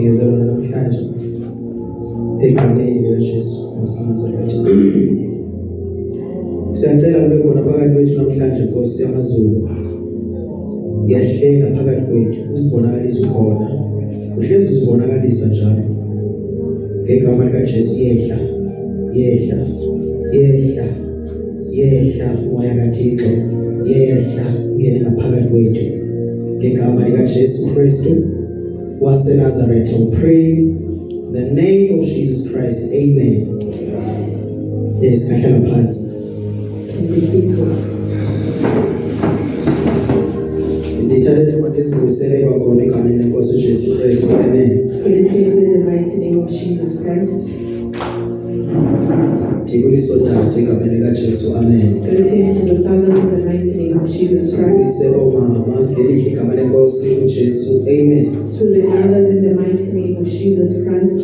Siyazalwa namhlanje egameni likaJesu waseNazaretha. Siyacela kube khona phakathi kwethu namhlanje Nkosi yamaZulu. Yahlenga phakathi kwethu uzibonakalisa ukhona. Uhlezi uzibonakalisa njalo. Ngegama likaJesu yehla. Yehla moya kaThixo. Yehla ngene ngaphakathi kwethu. Ngegama likaJesu Kristu waseNazaretha. We pray in the name of Jesus Christ. Amen. Yes, kahlala phansi. Ndithatha ukuthi sizimisele kwakhona egameni lenkosi uJesu Kristu. Amen. Greetings in the mighty name of Jesus Christ. Ndibuliso Tata egameni likaJesu. Amen. Greetings to the fathers in the mighty name of Jesus Christ. Sebo mama ngelihle igama lenkosi uJesu. Amen. To the mothers in the mighty name of Jesus Christ.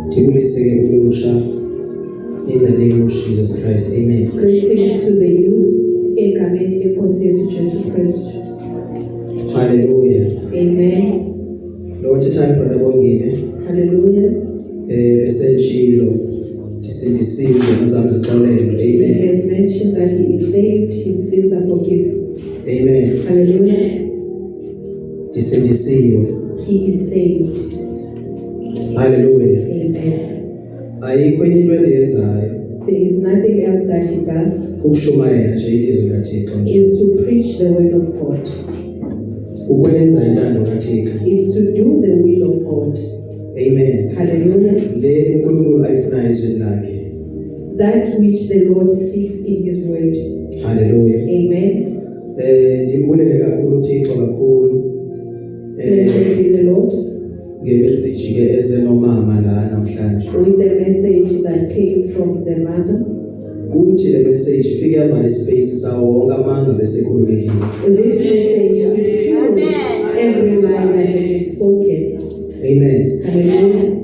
Ndibulise ulusha in the name of Jesus Christ. Amen. Greetings to the youth egameni lenkosi yethu Jesu Kristu. Hallelujah. Amen. Lord time brother Bongile. Hallelujah. Esenjilo disindisiwe ngezami zixolelo. He Amen. has mentioned that he is saved, his sins are forgiven. Amen. Hallelujah. Disindisiwe. He is saved. Hallelujah. Amen. Ayikho enye into endiyenzayo There is nothing else that he does ukushumayela nje ilizwi likaThixo nje. is to preach the word of God, Ukwenza intando kaThixo. is to do the will of God. Amen. Hallelujah. Le uNkulunkulu ayifunayo ezweni lakhe. That which the Lord seeks in his word. Hallelujah. Amen. Ndimbulele kakhulu uThixo kakhulu. Blessed be the Lord Ngemessage ke esenomama la namhlanje. with the message that came from the mother. Kuthi le message ifike yavala ispace sawo wonke amanga besekhululekile. This message it fills every line that has been spoken. Amen. Hallelujah.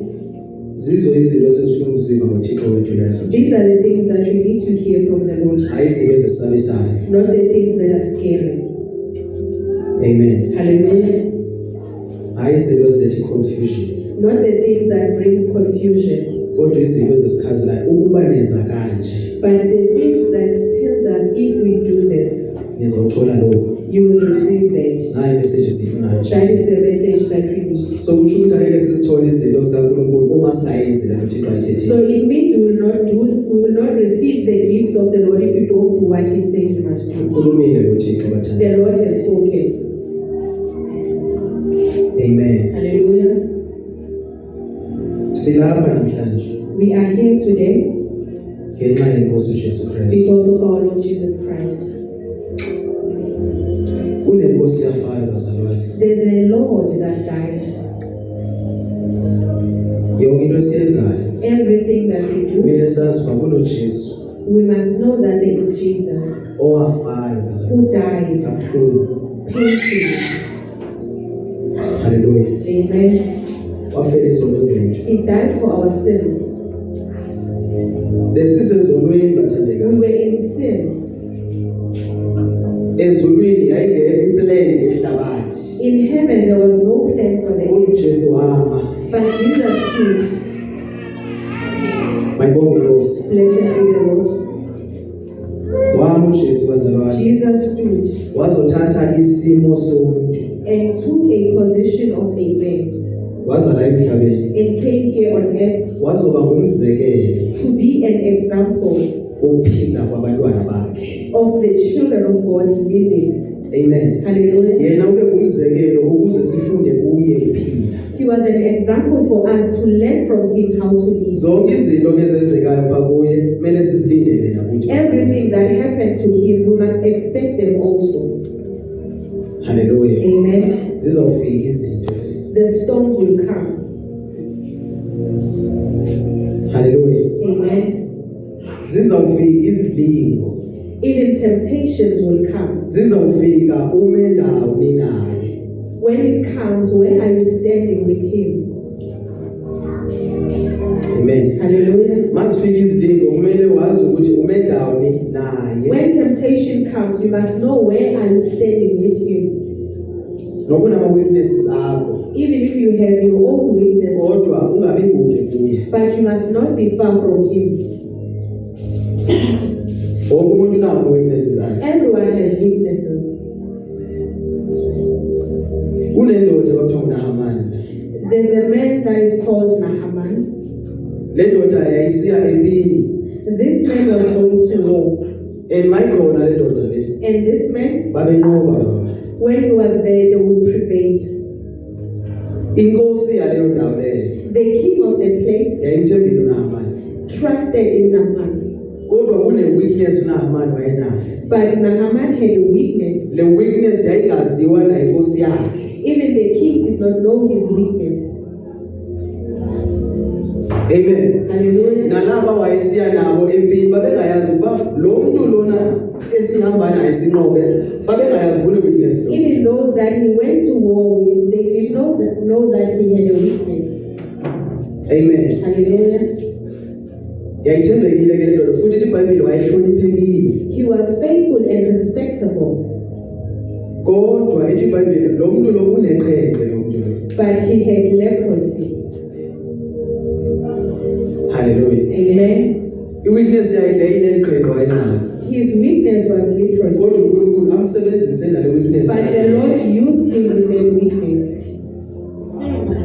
Zizo izinto esifuna ukuziva ngoThixo wethu lezo. These are the things that we need to hear from the Lord, Hayizinto ezisabisayo. not the things that are scary. Amen. Hallelujah. Hayizinto eziletha confusion. Not the things that brings confusion, Kodwa izinto ezichazilayo ukuba nenza kanje but the things that tells us if we do this, nizothola lokho. you will receive that. Nayi message sifunayo nje. That is the message that we need. So kusho ukuthi ayeke sisithole izinto zikaNkulunkulu uma singayenzi lento Thixo ayithethile. So it means we will not receive the gifts of the Lord if you don't do what he says we must do. Ukhulumile uThixo bathanda. The Lord has spoken. Amen. Hallelujah. Silapha namhlanje We are here today ngenxa yenkosi uJesu Kristu. because of our Lord Jesus Christ. Kunenkosi yafayo bazalwane. There's a Lord that died. Yonke into esiyenzayo Everything that we do, kumele sazi ukuba kunoJesu we must know that there is Jesus owafayo bazalwane. who died Kabuhlungu. painfully. Hallelujah. Amen. Wafela izono zethu. He died for our sins. Besisezonweni We bathandekayo. were in sin. Ezulwini yayingekho iplan yehlabathi. In heaven, there was no plan for the earth, uJesu wama. but Jesus stood. Mayibonge Nkosi. Blessed be the Lord. Wama uJesu bazalwane. Jesus stood Wazothatha isimo somuntu. and took a position of a man Waza la emhlabeni. and came here on earth Wazoba ngumzekelo to be an example wokuphila kwabantwana bakhe. of the children of God living. Amen. Hallelujah. Yena ube ngumzekelo ukuze sifunde kuye ukuphila. He was an example for us to learn from him how to live. Zonke izinto ezenzekayo pha kuye kumele sizilindele nakuthi. Everything that happened to him, we must expect them also. Hallelujah. Amen. Zizawufika izinto lezi. The storms will come. Hallelujah. Amen. Zizawufika izilingo. Even temptations will come. Zizawufika ume ndawoni naye. When it comes, where are you standing with him? Amen. Hallelujah. Masifika izilingo kumele wazi ukuthi ume ndawoni naye. When temptation comes, you must know where are you standing with him. noba unama-weaknesses akho even if you have your own weaknesses, kodwa ungabi kude kuye. but you must not be far from him. Wonke umuntu unawo ama-weaknesses akhe. Everyone has weaknesses. Kunendoda kwakuthiwa nguNahamani. There's a man that is called Naaman. Le ndoda yayisiya empini This man was going to war. and mayikhona le ndoda le And this man, babenqoba laba. when he was there, they would prevail. Inkosi yaleyo ndawo leyo The king of the place yayimthembile uNahamani. trusted in Naaman. Kodwa kune-weakness uNahamani wayenayo. But Naaman had a weakness. Le weakness yayingaziwa nayinkosi yakhe. Even the king did not know his weakness. Amen. Hallelujah. Nalaba wayesiya nabo empini babengayazi ukuba lo muntu lona esihamba naye sinqobe babengayazi kune-weakness lo. Even those that he went to war with, they did not know that he had a weakness. Amen. Hallelujah. Yayithembekile ke le ndoda futhi iBhayibheli wayehloniphekile. He was faithful and respectable, Kodwa ethi iBhayibheli lo muntu lo uneqhele lo muntu lo. but he had leprosy. Hallelujah. Amen. I-weakness yakhe yayineliqhele wayenalo. His weakness was leprosy, Kodwa uNkulunkulu amsebenzise nale weakness but the yakhe. Lord used him with that weakness.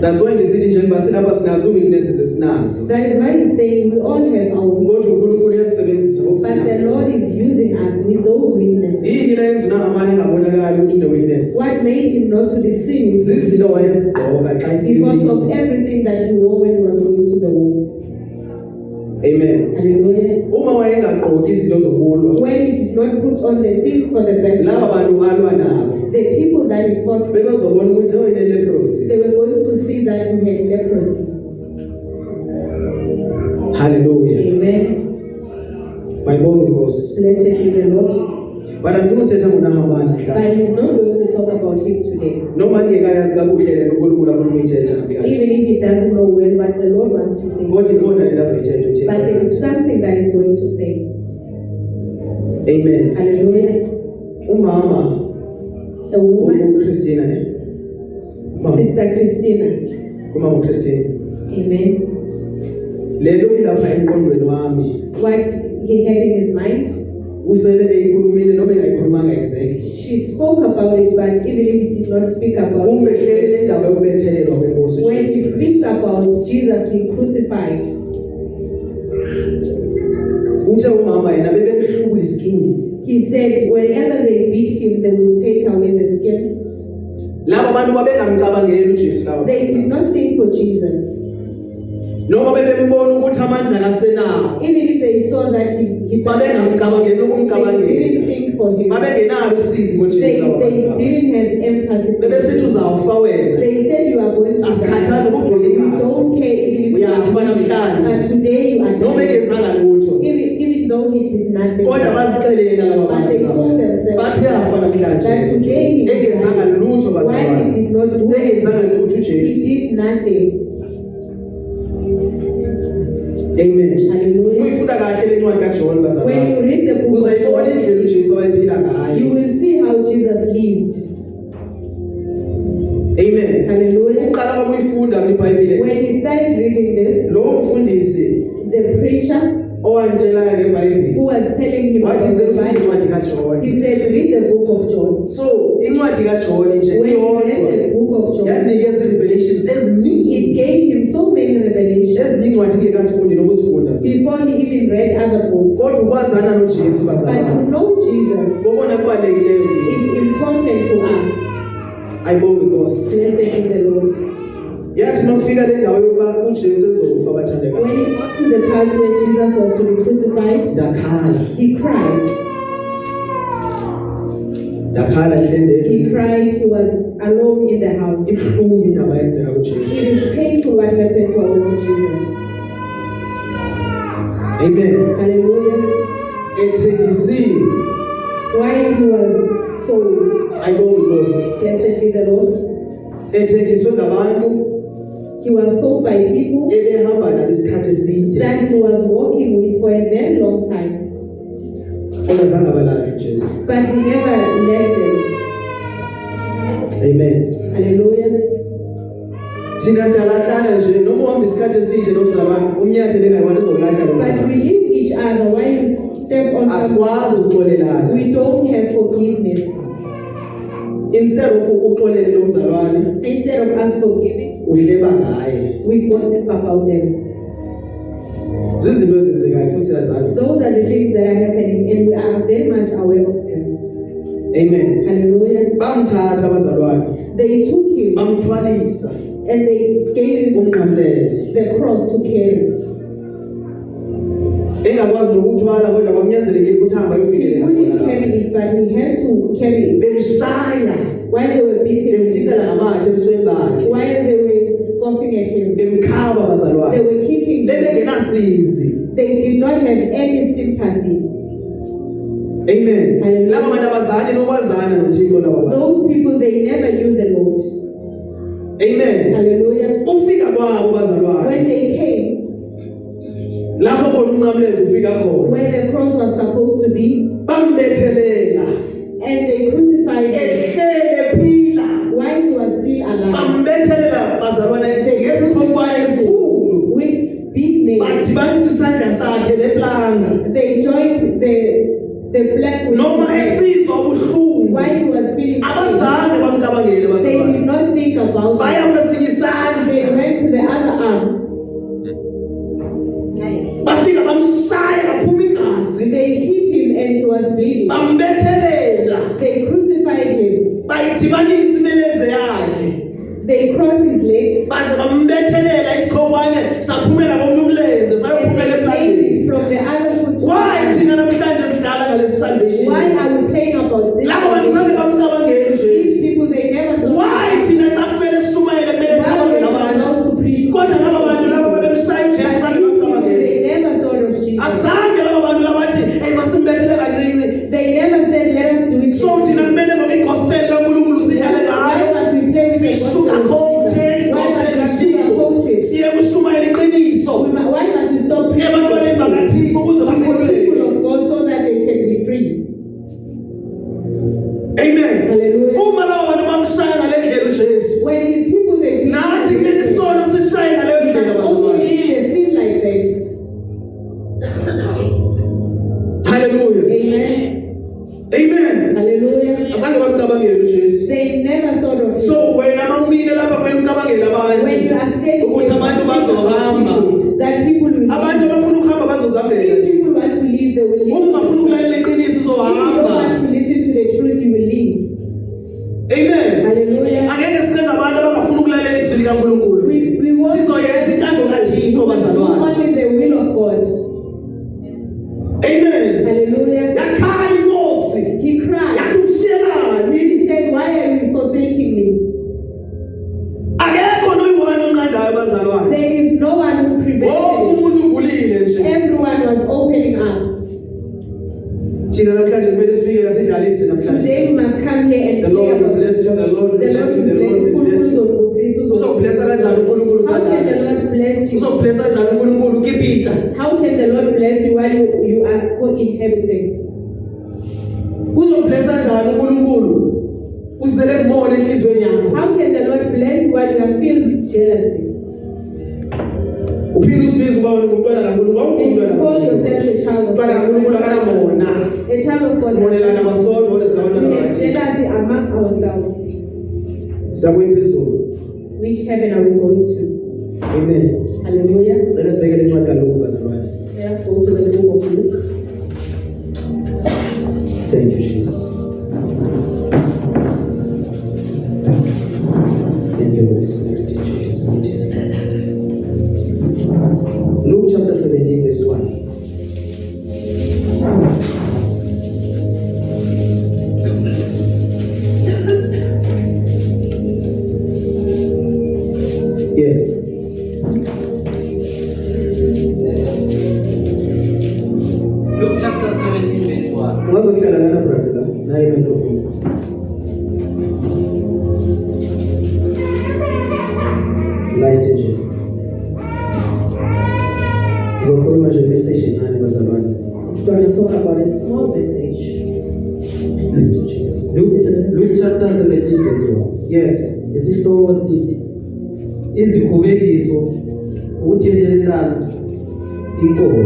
That's why ngisithi njengoba silapha sinazo i-weaknesses esinazo. That is why he's saying we all have our weaknesses, Kodwa uNkulunkulu uyasebenzisa but the ngokusinazo. Lord is using us with those weaknesses. Yini la yenza uNahamani engabonakali ukuthi une-weakness? What made him not to be seen? Zizinto wayezigqoka xa Because esiyempini. of everything that he wore when he was going to the war. Amen. Hallelujah. Uma wayengagqoki izinto zokulwa, When he did not put on the things for the battle, laba bantu alwa nabo the people that he fought with, bebezobona ukuthi oyine-leprosy. they were going to see that he had leprosy. Hallelujah. Amen. Mayibonge Nkosi. Blessed be the Lord. But andifuna uthetha ngoNahamani mhla. But he's not going to talk about him today. Noma ningekayazi kakuhle lento uNkulunkulu afuna ukuyithetha namhlanje. Even if he doesn't know well what the Lord wants to say. Kodwa ikhona lento azoyithetha But there is uthetha. something that he's going to say. Amen. Hallelujah. Umama A woman, uChristina ne? Umama Sister Christina. umama uChristina. Amen. Lento ilapha emqondweni wami. What he had in his mind, Usele eyikhulumile noma engayikhulumanga exactly. she spoke about it, but even if he did not speak about Kumbe it, hleli le ndaba yokubethelelwa kwenkosi when he uJesu Kristu. speaks about Jesus being crucified, Uthe umama yena bebemhlubula isikini. he said, whenever they beat him, they will take away the skin. Laba bantu babengamcabangeli uJesu laba. They did not think for Jesus. Noma bebembona ukuthi amandla kasenawo. Even if they saw that he Babengamcabangeli they ukumcabangela. didn't think for him. Babengenalo usizi ngoJesu They laba. didn't have empathy. For Bebesithi him. uzawufa wena. They said you are going to Asikhathali die. ukugqoka You igazi. don't care even if you Uyafa namhlanje. are today you are Noma dying. engenzanga lutho. Even though he did nothing. Kodwa bazixelela laba But they bantu. told themselves Bathi uyafa namhlanje. that today he Engenzanga lutho why he bazalwane. did not do it. Engenzanga lutho uJesu. He did nothing. Amen. Hallelujah. Uyifunda kahle le ncwadi kaJohn When bazalwane. you read the book of Uzayibona John, indlela uJesu awayephila you ngayo. will see how Jesus lived. Amen. Hallelujah. Uqala kwami uyifunda iBhayibheli. When he started reading this, Lo mfundisi the preacher owantshelayo ngeBhayibheli who was telling him wathi about ngicela the ufunde Bible, incwadi kaJohn. he said, read the book of John. So incwadi kaJohn nje When he read iyodwa the book of John, yanikeza revelations eziningi. it gave him so many revelations Ezinye incwadi ngekasifundi nokuzifunda zona. before he even read other books. Kodwa ukwazana noJesu But bazalwane. to know Jesus Ngokona kubalekile is important to us. ayibonge Nkosi. Blessed be the Lord. Yathi makufika le ndawo yokuba uJesu ezofa abathandekayo. When he got to the part where Jesus was to be crucified, Ndakhala. he cried. Ndakhala ndlendethu. He cried. He was alone in the house. Ibuhlungu indaba yenzeka kuJesu. It is painful what happened to our Lord Jesus. Amen. Hallelujah. Ethekisiwe. While he was sold, Ayibonge Nkosi. blessed be the Lord, Ethekiswe ngabantu he was sold by people ebehamba nabo isikhathi eside. that he was walking with for a very long time. Kodwa zange abalahli uJesu. But he never left them. Amen. Hallelujah. Thina siyalahlana nje noma uhamba isikhathi eside nomzalwane umnyathele ngayiwana ezokulahla But we nomzalwane. leave each other while you step on Asikwazi something. ukuxolelana. We don't have forgiveness. Instead of uxolele nomzalwane Instead of us forgiving, uhleba ngaye. we gossip about them. Zizinto ezenzekayo futhi siyazazi. Those are the things that are happening, and we are very much aware of them. Amen. Hallelujah. Bamthatha abazalwane They took him bamthwalisa and they gave him umnqamlezo. the cross to carry. Engakwazi nokuthwala kodwa kwakunyanzelekile ukuthi hamba He ayofikelela couldn't khona carry lapho. it, but he had to carry it. Bemshaya, While they were beating him, bemthikela ngamathe ebusweni bakhe, while they were scoffing at him, bemkhaba they abazalwane. were kicking him. Bebengenasizi. They did not have any sympathy. Amen. Hallelujah. Laba bantu abazali nokwazana noThixo laba bantu. Those people, they never knew the Lord. Amen. Hallelujah. Ufika kwabo bazalwane. When they came, Lapho khona umnqamlezo ufika khona. where the cross was supposed to be, Bambethelela. and they crucified him Ehlele phila. while he was still alive, Bambethelela bazalwane ngesikhonkwane esikhulu. with big nails. Badibanisa isandla sakhe neplanga. They joined the black with Noma his hand. esizwa ubuhlungu. While he was feeling sick, Abazange bamcabangele they bazalwane. did not think about Baya it. kwesinye They isandla. went to the other arm. Bafika bamshaya kaphuma igazi. They hit him and he was bleeding. Bambethelela. They crucified him. Bayidibanisa imeleze yakhe. They crossed his legs. Baze bambethelela isikhonkwane saphumela komlumlenze sayophumela And they eplangeni. laid from the other foot to the Why other. thina namhlanje sidala ngale salvation? Why are we praying about this? Labo bantu zange bamcabangeli These uJesu. people, they never thought. Why thina xa kufele sishumayele kumele Why sicabangele were they abantu? allowed to preach? Kodwa laba bantu laba babemshaya But uJesu these zange people, bamcabangeli. they never thought of Jesus. Azange laba bantu labathi hey masimbethele kancinci. They never said, let us do it. So thina kumele ngoba igospel kaNkulunkulu sidlale Why ngayo. must we play with the gospel Sisuka of konke Jesus? Why igospel must we kaThixo. sugarcoat it? Siye kushumayela iqiniso. Why must we stop preaching Ebantwaneni bakaThixo ukuze to the bakhululeke. people of God so that they can be free? Amen. Hallelujah. Uma labo bantu bamshaya ngale ndlela uJesu. When these people, they preach, Nathi kumele we sona sishaye ngale ndlela must also bazalwane. live a sin like that. Hallelujah. Amen. Amen. Hallelujah. Azange bamcabangele uJesu. They never thought of it. So wena mawumile lapha kumele ucabangele When you abantu. are standing Ukuthi there, abantu bazohamba. that people will Abantu leave. abafuna ukuhamba bazozambela. If people want to leave, they will leave. Uma ungafuna ukulalela iqiniso If you don't uzohamba. want to listen to the truth, you will leave. Amen. Hallelujah. Angeke sibe ngabantu abangafuna ukulalela izwi likaNkulunkulu. We want Sizoyenza intando kaThixo to bazalwane. only the will of God. Amen. Hallelujah. Yakhala inkosi. He cried. Yathi ushiyelani? He said, why are you forsaking me? Akekho noyiwani onqandayo bazalwane. There is no one who Wonke prevented umuntu uvulile it. nje. Everyone was opening up. Thina namhlanje kumele sifike la sidlalise namhlanje. Today we must come here and The pray Lord will about bless you, the Lord will the bless you, the Lord Lord will bless you. Uzokublessa kanjani uNkulunkulu How can the uthandana? Lord bless you? Uzokublessa kanjani uNkulunkulu ukipita? How can the Lord bless you while you are co-inhabiting? Uzokublessa kanjani uNkulunkulu? Uzele kubona enhlizweni yakho. How can the Lord bless you while you are filled with jealousy? Uphinde uzibize uba wena ngumntwana kaNkulunkulu. Awukho And you umntwana call kaNkulunkulu. yourself a child of Umntwana kaNkulunkulu akanamona. A child of God. Sibonelana basodwa kodwa siyabona We have nabathi. jealousy among ourselves. Siyakuya phezulu. Which heaven are we going to? Amen. Hallelujah. Cela sibekele incwadi kaLuka bazalwane. Let us go to the book of Luke. Thank you, Jesus. Thank you, Holy Spirit, in Jesus' mighty name. Luke chapter 17, verse 1. Yes. Luke chapter 17, verse 1. Ungazohlala lana brother la, nayi microphone. Light nje. Zokhuluma nje message encane bazalwane. It's going to talk about a small message. Thank you, Jesus. Luke chapter 17, 10:1. Yes. Isihloko sithi izikhubekiso ukuthethelelana inkomo.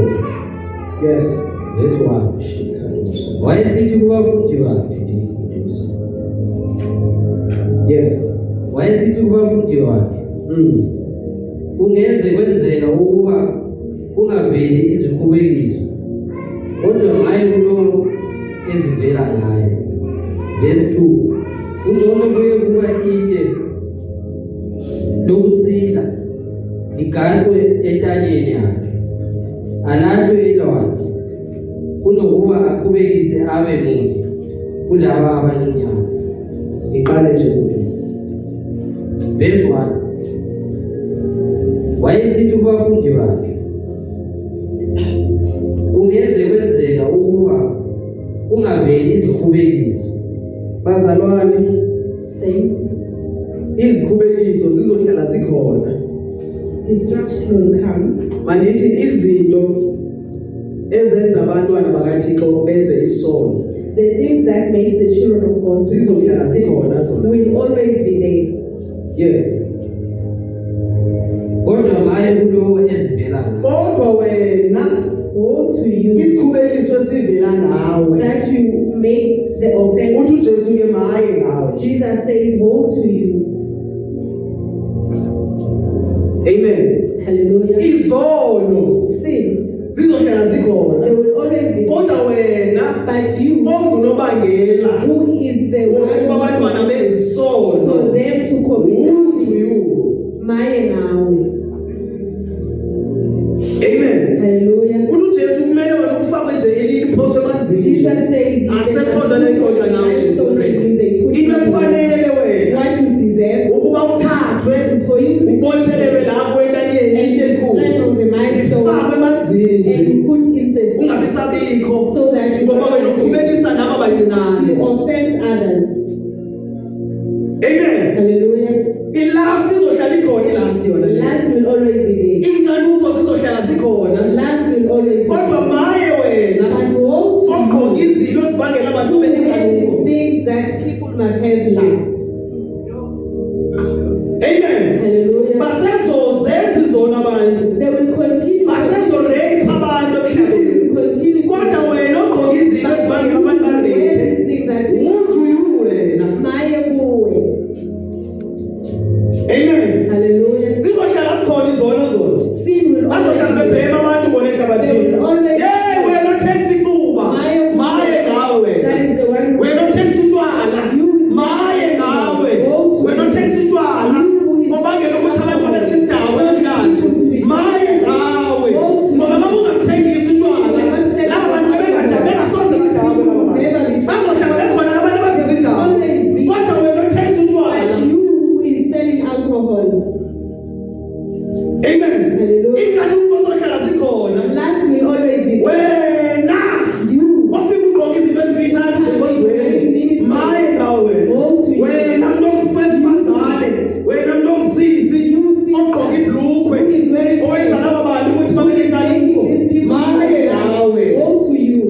Yes. Verse 1. Wayesithi kubafundi bakhe. Yes. Wayesithi kubafundi bakhe. Kungenze kwenzeka ukuba kungaveli izikhubekiso. Kodwa ngaye kulo ezivela ngaye. Verse 2. Kungcono kuye kuba itshe lokusila ligalwe entanyeni yakhe alahlwe elwandle kunokuba aqhubekise abe muntu kulaba abancinyane. Iqale nje ukuthi Verse 1. Wayesithi kubafundi bakhe kungenze kwenzeka ukuba kungaveli izikhubekiso. bazalwane, Saints, izikhubekiso zizohlala zikhona. destruction will come. Mandithi izinto ezenza abantwana bakaThixo benze isono The things that makes the children of God zizohlala zikhona zona. will always be there. Yes. Kodwa ngaye kulo ezivela ngaye. Kodwa wena Woe to you isikhubekiso esivela ngawe. that you make the offense. Uthi uJesu ke maye ngawe. Jesus says, woe to you. Amen. Hallelujah. Izono Sins, zizohlala they zikhona. will always be there. Kodwa wena But you, ongunobangela who is the ukuba abantwana one benze for isono. them to Who commit to you? maye nawe. Amen. Hallelujah. uJesu kumele wena ufakwe nje iliki phoswe emanzini. Jesus says, Asekhona lendoda nawe Jesu Kristu. Into ekufanele wena what you deserve ukuba uthathwe is for you to be uboshelelwe lapho entanyeni and into you enkulu. stand on the milestone Ifakwe emanzini nje. and you put incest Ungabi sabikho so that you ngoba wena ukhubekisa nabo abancinane. you offend others. Amen. Hallelujah. Ilast izohlala ikhona ilast yona. Last will always be there. Inkanuko zizohlala zikhona. Last will always be Kodwa there. maye wena But woe to ogqoka you izinto ezibangela abantu who bebe have these inkanuko. things that people must have last. Amen. Hallelujah. Basezozenza izona abantu. They will continue. Basezorepa abantu They emhlabeni. will continue. Kodwa wena ogqoka izinto ezibangela abantu barepe. These things that Umuntu wena. maye kuwe. Amen. Hallelujah. Zizohlala zikhona izono zona. Sin will always Bazohlala be there. bebhema abantu bona They ehlabathini. will always Hey, wena othenga icuba. Maye ngawe. That is the one who Wena othenga utshwala. Maye ngawe. Wena othenga utshwala. Obangela ukuthi abantu babesidawo namhlanje. Maye ngawe. Ngoba uma ungathengisi utshwala, laba bantu bengasoze badawe laba bantu. Bazohlala bekhona abantu abasizidawo. Kodwa wena othenga utshwala. But you who is selling alcohol. Amen. Hallelujah. Inkanuko zohlala zikhona. Last will always be there. Wena You ofika ugqoka izinto ezimfitshane zenkonzweni. Maye ngawe. Wena muntu ongufesifazane. Wena muntu ongisisi. Ogqoka ibhlukwe. who is very Owenza laba bantu ukuthi babe nenkanuko. Maye ngawe. woe to you.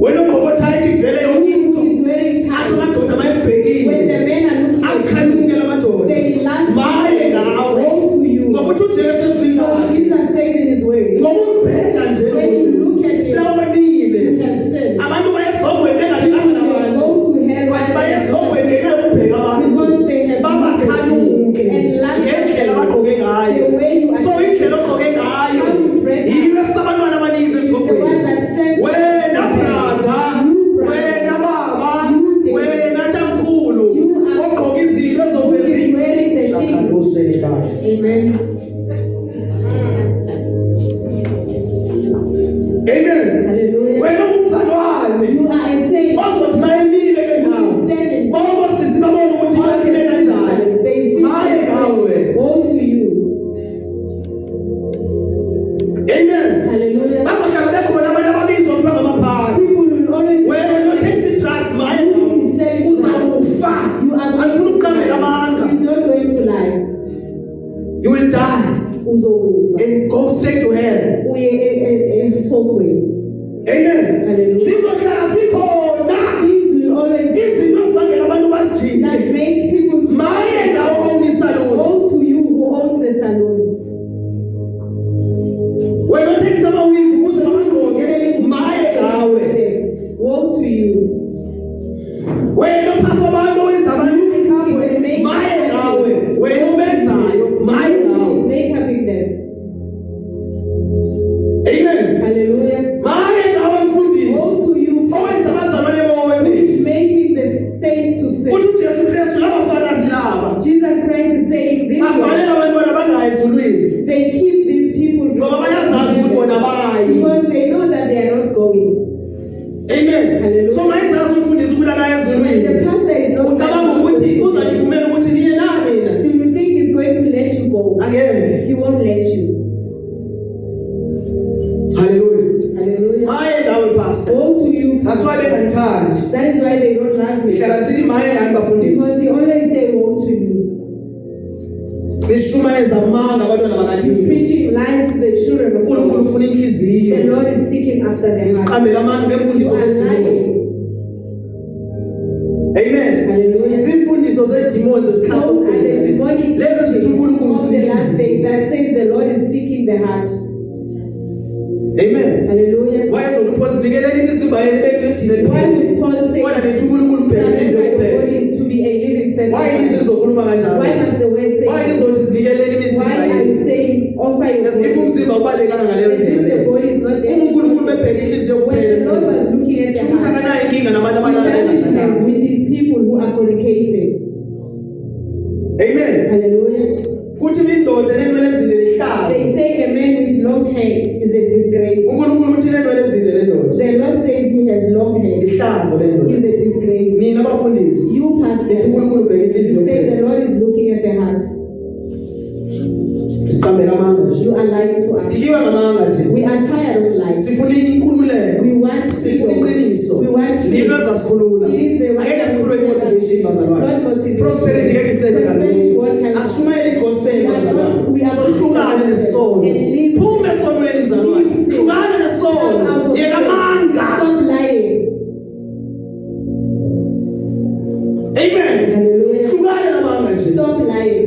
Wena ugqoka othayithi vele yonke into. Who is very Athi tired. amadoda When mayebhekile. the men are looking at Akukhanuke you, lamadoda. they last. Maye ngawe. Woe to you. Ngoba uthi uJesu ezwini lakhe. Jesus says in his word, Ngoba umbheka nje when you look at him, sewonile. you have sinned. Abantu bayesongweni bengalilanga They nabantu. go to hell Bathi bayesongweni ngenxa yokubheka abantu. because they have Babakhanuke and last ngendlela abagqoke ngayo. the way you So are indlela ogqoke ngayo how you dress yiyo esabantwana abaninzi is the one esongweni. that sends Wena brada, you brother, wena baba, You wena tamkhulu You are- ogqoka izinto who is ezovezi. wearing the things. Amen. Amen. Hallelujah. Wena umzalwane You are a saint. ozothi mayemile ke nawe. Standing. Bonke sisi babona ukuthi iyakhile kanjani. They see Maye ngawe. woe to you. Amen. Hallelujah. Bazohlala bekhona abantu ababizwa kuthiwa ngamaphara. People will always Wena nothengisa i-drugs maye ngawe. Uzakufa. you are Angifuni ukuqambela amanga. He's not going to lie. You will die Uzokufa. and go straight to hell. Uye esokweni. Amen. Hallelujah. Zizohlala zikhona. Things will always izinto zibangela abantu that bazijike. makes people to Maye ngawo owunisaloni. go to you who owns the salon. Wena othengisa amawigi ukuze bangagqoke, maye ngawe. Woe to you. Wena ophasa abantu owenza amayuki ekhapwe, maye ngawe. Wena obenzayo, maye ngawe. He's makeuping them. Amen. Hallelujah. Maye ngawe mfundisi. Woe to you. Owenza abazalwane bonke. He's making the saints to sin. Uthi uJesu Kristu labafarisi laba. Jesus Christ is saying this. Bafanele abantwana bangayi ezulwini. They keep these people Ngoba bayazazi ukuthi bona bayi. because they know that they are not going. Amen. Hallelujah. So mayizazi umfundisi ukuthi akaye The ezulwini. pastor is not Ucabanga ukuthi uzanivumela ukuthi niye nami na? Do you think he's going to let you go? Angeke. He won't let you. Hallelujah. Hallelujah. Maye ngawe pastor. Woe to you. That's why bengangithandi. That is why they don't like me. Ngihlala sithi maye ngani Because bafundisi. they always say woe to you. Nishumayeza amanga abantwana bakathini. Preaching lies to the children of uNkulunkulu God. ufuna inhliziyo. The Lord is seeking after their heart. Isiqambela amanga You ngemfundiso are zedimoni. lying. Amen. Hallelujah. Zimfundiso zedimoni zesikhathi Those are the demonic lezi zithi teachings uNkulunkulu of ufuna the last inhliziyo. days that says the Lord is seeking the heart. Amen. Hallelujah. Wayezokuthi zivikelele imizimba yenu bekuthina Why would Paul say kodwa nithi uNkulunkulu ubheke that inhliziyo the kuphela. body is to be a living Why sacrifice? ilizwi lizokhuluma kanjalo? Why must the word say Why that? lizothi zivikelele imizimba Why are yenu? you saying offer your Yesithi body? umzimba ubalekanga ngaleyo As if ndlela the leyo. body is not there. uNkulunkulu bebheke inhliziyo When the Lord kuphela. was looking at the Shukuthi heart, akanayo inkinga nabantu he abalala judged them bengashadanga. with these people who are fornicating. Amen. Hallelujah. Kuthi indoda enenwele ezinde lihlazo. They say a man with long hair is a disgrace. uNkulunkulu uthi inenwele ezinde lendoda. The Lord says he has long hair. Lihlazo lendoda. Is a disgrace. Nina abafundisi. You Lithi pastors uNkulunkulu ubheke inhliziyo say the kuphela. Lord is looking at the heart. Isiqambela amanga nje. You are lying to us. Sidikiwe ngamanga nje. We are tired of lies. Sifuna inkululeko. We want Sifuna iqiniso. We want Nino ezasikhulula. It is the one Angeke that sikhulule will save us. motivation bazalwane. Not motivation. Prosperity ngeke isithethe Prosperity won't ngalokho. help. Ashumayele igospel We are bazalwane. not- we are not- Sohlukane nesono. And leave- Phume esonweni mzalwane. Leave sin. Hlukane Come nesono. out of Yeka sin. amanga. Stop lying. Amen. Hallelujah. Hlukane namanga nje. Stop lying.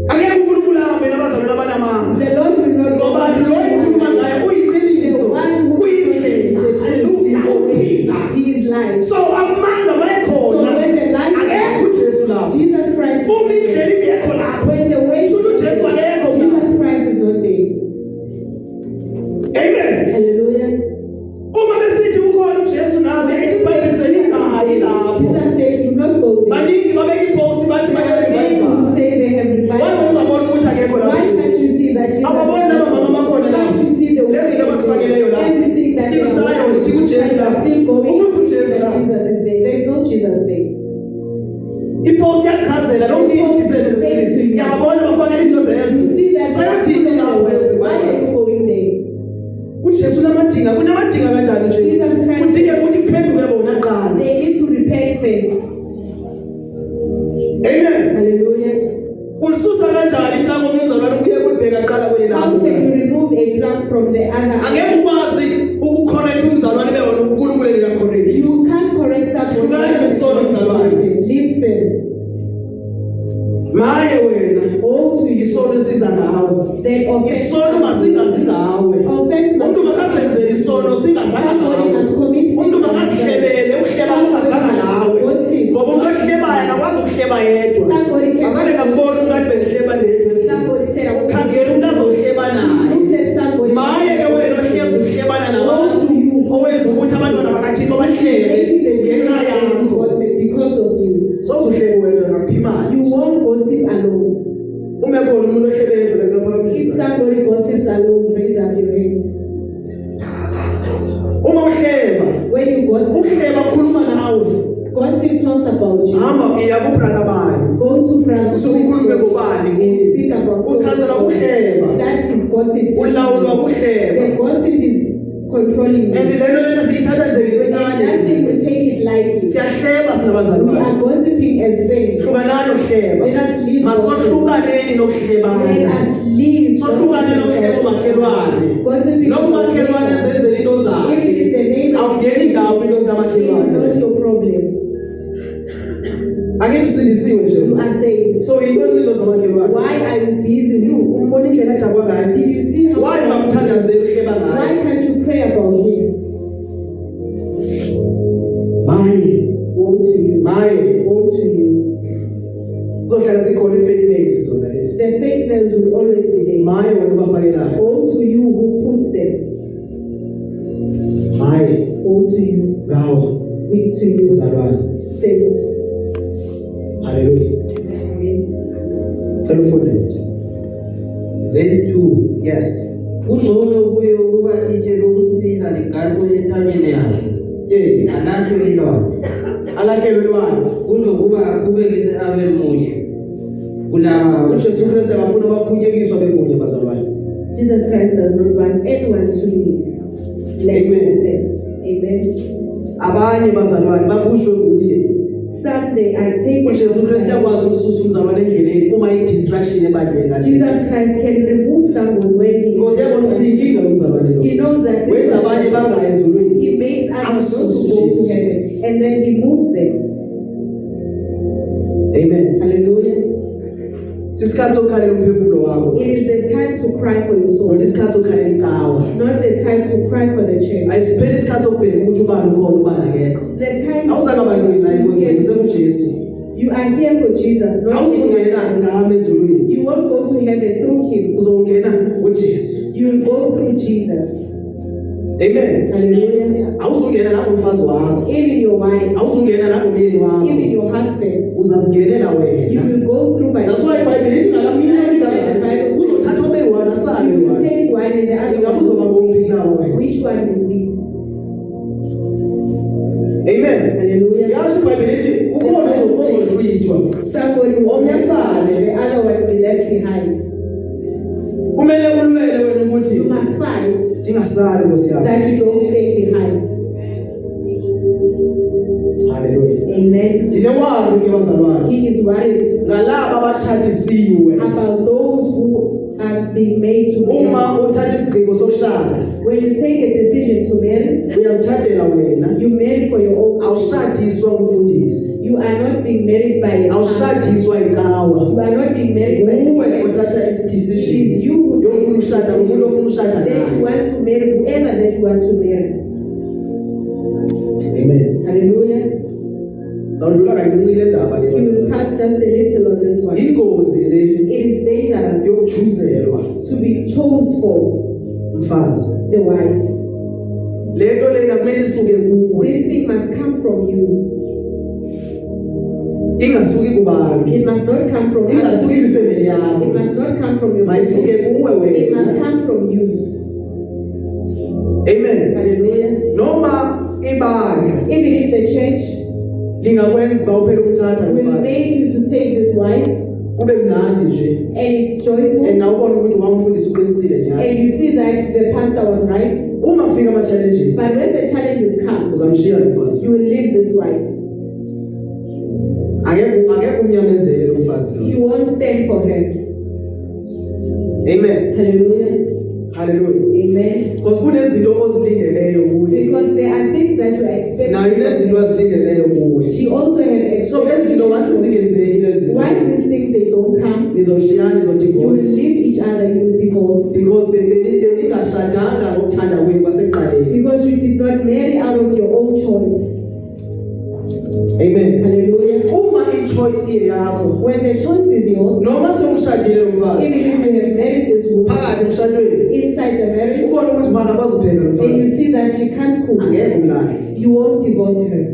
Angeke uNkulunkulu ahambe nabazalwane abanamanga. The Lord will not Ngoba lo ikhuluma ngaye the uyiqiniso. one who Uyindlela. Haleluya. Uphila. he is lying. So amanga bayekhona. So when the light- Angeke uJesu lapho. Jesus Christ, Uma indlela ingekho lapho. when the way Kusho ukuthi uJesu akekho lapho. Jesus Christ is not there. Amen. Hallelujah. Uma besithi ukhona uJesu nawe ethi iBhayibheli selingayi lapho. Jesus said, do not go there. Baningi babeka ipost bathi There are many baye who say they have Why revival. ungabona ukuthi akekho lapho Why uJesu? can't you see that Jesus Ababona laba mama bakhona lapho. Can't you see the Lezi zinto abasifakileyo lapho. everything that Isimo sayo uthi kuJesu lapho. still going Ukuphi uJesu that lapho? Jesus is there. There is no Jesus there. Ipost yakuchazela lo mntu isebenzile. Yabona bafaka into You zezo. see that Sayathini lapho why are you going there? uJesu unamadinga kunamadinga kanjani uJesu? Jesus Christ. Kudinga ukuthi kuphenduke bona kuqala. They need to repent first. Amen. Hallelujah. Ulisusa kanjani intango umzalwane kuye kubheka kuqala How kwelilapho? can you remove a plant from the other? Angeke ukwazi ukucorrect umzalwane bewona uNkulunkulu engeka correct. You can't correct someone. Hlukana nesono mzalwane. Leave sin. Maye wena All to you. isono siza ngawe. Then offense. Isono masingazi ngawe. Offense must Umuntu makazenzela isono singazanga somebody ngawe. must commit sin. Umuntu makazihlebele uhleba ungazanga nawe. Ngoba umuntu ohlebayo akakwazi ukuhleba yedwa. Somebody can- Azange ngambona ungathi bengihleba ndedwa. Somebody said, I was Ukhangela umuntu azohleba naye. Who said somebody? Maye ke wena ohlezi uhlebana nabantu owenza ukuthi abantwana bakaThixo bahlebe Making the children ngenxa yakho. gossip because of you. Sozuhlebe wena ngaphimali. You won't gossip alone. Uma khona umuntu ohlebe yedwa If ngaphambi. somebody gossips alone, raise up your hand. Uma uhleba, When you gossip, uhleba ukhuluma nawe. gossip talks about you. Hamba iya kubrother bani. Go to brother. Usuke ukhulume ngobani. And speak about Uchazela so. ukuhleba. That is gossip. Ulawulwa ukuhleba. The gossip is controlling And you. lento lena siyithatha nje And that thing ngencane. we take it lightly. Siyahleba We sinabazalwane. are gossiping as saints. Hlukanani ukuhleba. Let us leave. Masohlukaneni Let nokuhlebana. us leave. Sohlukane nokuhleba umakhelwane. Gossiping. Noma umakhelwane zenzela into zakhe. Even if the name of awungeni ngawo into It is not zikamakhelwane. your problem. Ake usindisiwe You nje. are saved. So into into zikamakhelwane. Why are you busy? Umbona indlela adabwa ngayo. Did you see how? Why bamthandazela uhleba ngayo? Why can't you pray about him? Maye, Woe to you. maye. Woe to you. Zohlala sikhona i-fake names zona lezi. The fake nails will always be there. Maye wena ubafakelayo. Woe to you who puts them. Maye, Woe to you. ngawe Weak to you. uzalwane. Saint. Hallelujah. Amen. Cela ufunde. Verse 2. Yes. Kungcono kuye ukuba itshe lokusila ligaxwe entanyeni yakhe. Yeah. Alahlwe ilwane. Alahlelwe ilwane. Kunokuba aqhubekise abe munye kulaba uJesu Kristu akafuna bakhuyekiswa bekunye bazalwane. Jesus Christ does not want anyone to be left Amen. offense. Amen. Abanye bazalwane bakushwe kuye. Some they are taken. uJesu Kristu yakwazi ukususa umzalwane endleleni uma i-distraction ebandleni kahle. Jesus Christ can remove someone when he Because yabona ukuthi inkinga lomzalwane lo. he knows that Wenza abanye bangayi ezulwini. he makes others not Amsusa to go to uJesu. heaven, and then he moves them. Amen. Hallelujah. Isikhathi sokukhalela umphefumulo wakho. It is the time to cry for your soul, Not isikhathi sokukhalela icawa. not the time to cry for the church. Ayisipheli isikhathi sokubheka ukuthi ubani ukhona ubani akekho. The time Awuzange abantu la enkonzweni sekuJesu. you are here for Jesus, not Awuzongena ngami ezulwini. you won't go to heaven through him. Uzongena ngoJesu. You will go through Jesus. Amen. Hallelujah. Awuzongena la ngomfazi wakho. Even your wife, Awuzongena la ngomyeni wakho. even your husband, Uzazingenela you wena. will go through by That's why iBhayibheli lithi ngalamina ngizalayo. Uzothathwa beyiwana sale you will wena. take one and the Ingabe other one. uzoba ngomphilayo wena. Which one will be? Amen. Hallelujah. Yasho iBhayibheli lithi ukhona ozodlulithwa. Somebody will Omnye asale. the other one will be left behind. Kumele ulwele wena You ukuthi must fight ndingasali Nkosi yami. that you don't stay behind. Hallelujah. Amen. Ndinewalo ke bazalwane. He is worried Ngalabo abashadisiwe. about those who are being made to marry. Uma uthatha isigqibo sokushada, When you take a decision to marry, uyazishadela wena. you marry for your own. Awushadiswa ngumfundisi. You are not being married by a man. Awushadiswa icawa. You are not being married by Nguwe a man. othatha It is decision. you who Yofuna ukushada umuntu ofuna ukushada that you naye. want to marry whoever that you want to marry. Amen. Hallelujah. Sawudlula kancinci le ndaba le You will bazalwane. pass just a little on this one. Ingozi le It is dangerous yokuchuzelwa to be chose for umfazi. the wife. Lento lena kumele isuke kuwe. This thing must come from you. Ingasuki kubantu. It must not come from others. Ingasuki kwifamily yakho. It must not come from your Mayisuke family. kuwe It must wena. come from you. Amen. Hallelujah. Noma ibandla Even if the church lingakwenza uphela umthatha will umfazi. make you to take this wife Kube mnandi nje. and it's joyful Na ubona ukuthi wamfundisa uqinisile nyalo. and you see that the pastor was right, Uma kufika ama challenges, but when the challenges come, uzamshiya lo mfazi. you will leave this wife. Akekho umnyamezele lo mfazi lo. You won't stand for her. Amen. Hallelujah. Hallelujah. Amen. Because kunezinto ozilindeleyo kuye. Because there are things that you expect. Nayo inezinto azilindeleyo kuwe. She also had So ezinto once zingenzeki lezi. Why these things they don't come? Nizoshiyana You will nizodivorce. leave each other, you will divorce. Because bengingashadanga ngokuthanda kwenu kwasekuqaleni. Because you did not marry out of your own choice. Amen. Hallelujah. Uma i-choice iyeyakho, When the choice is yours, noma sewushadile lo mfazi, even if you have married this woman, phakathi emshadweni, inside the marriage, ubone ukuthi makabazupheka lo and mfazi, you see that she can't cook, angeke umlahle. you won't divorce her.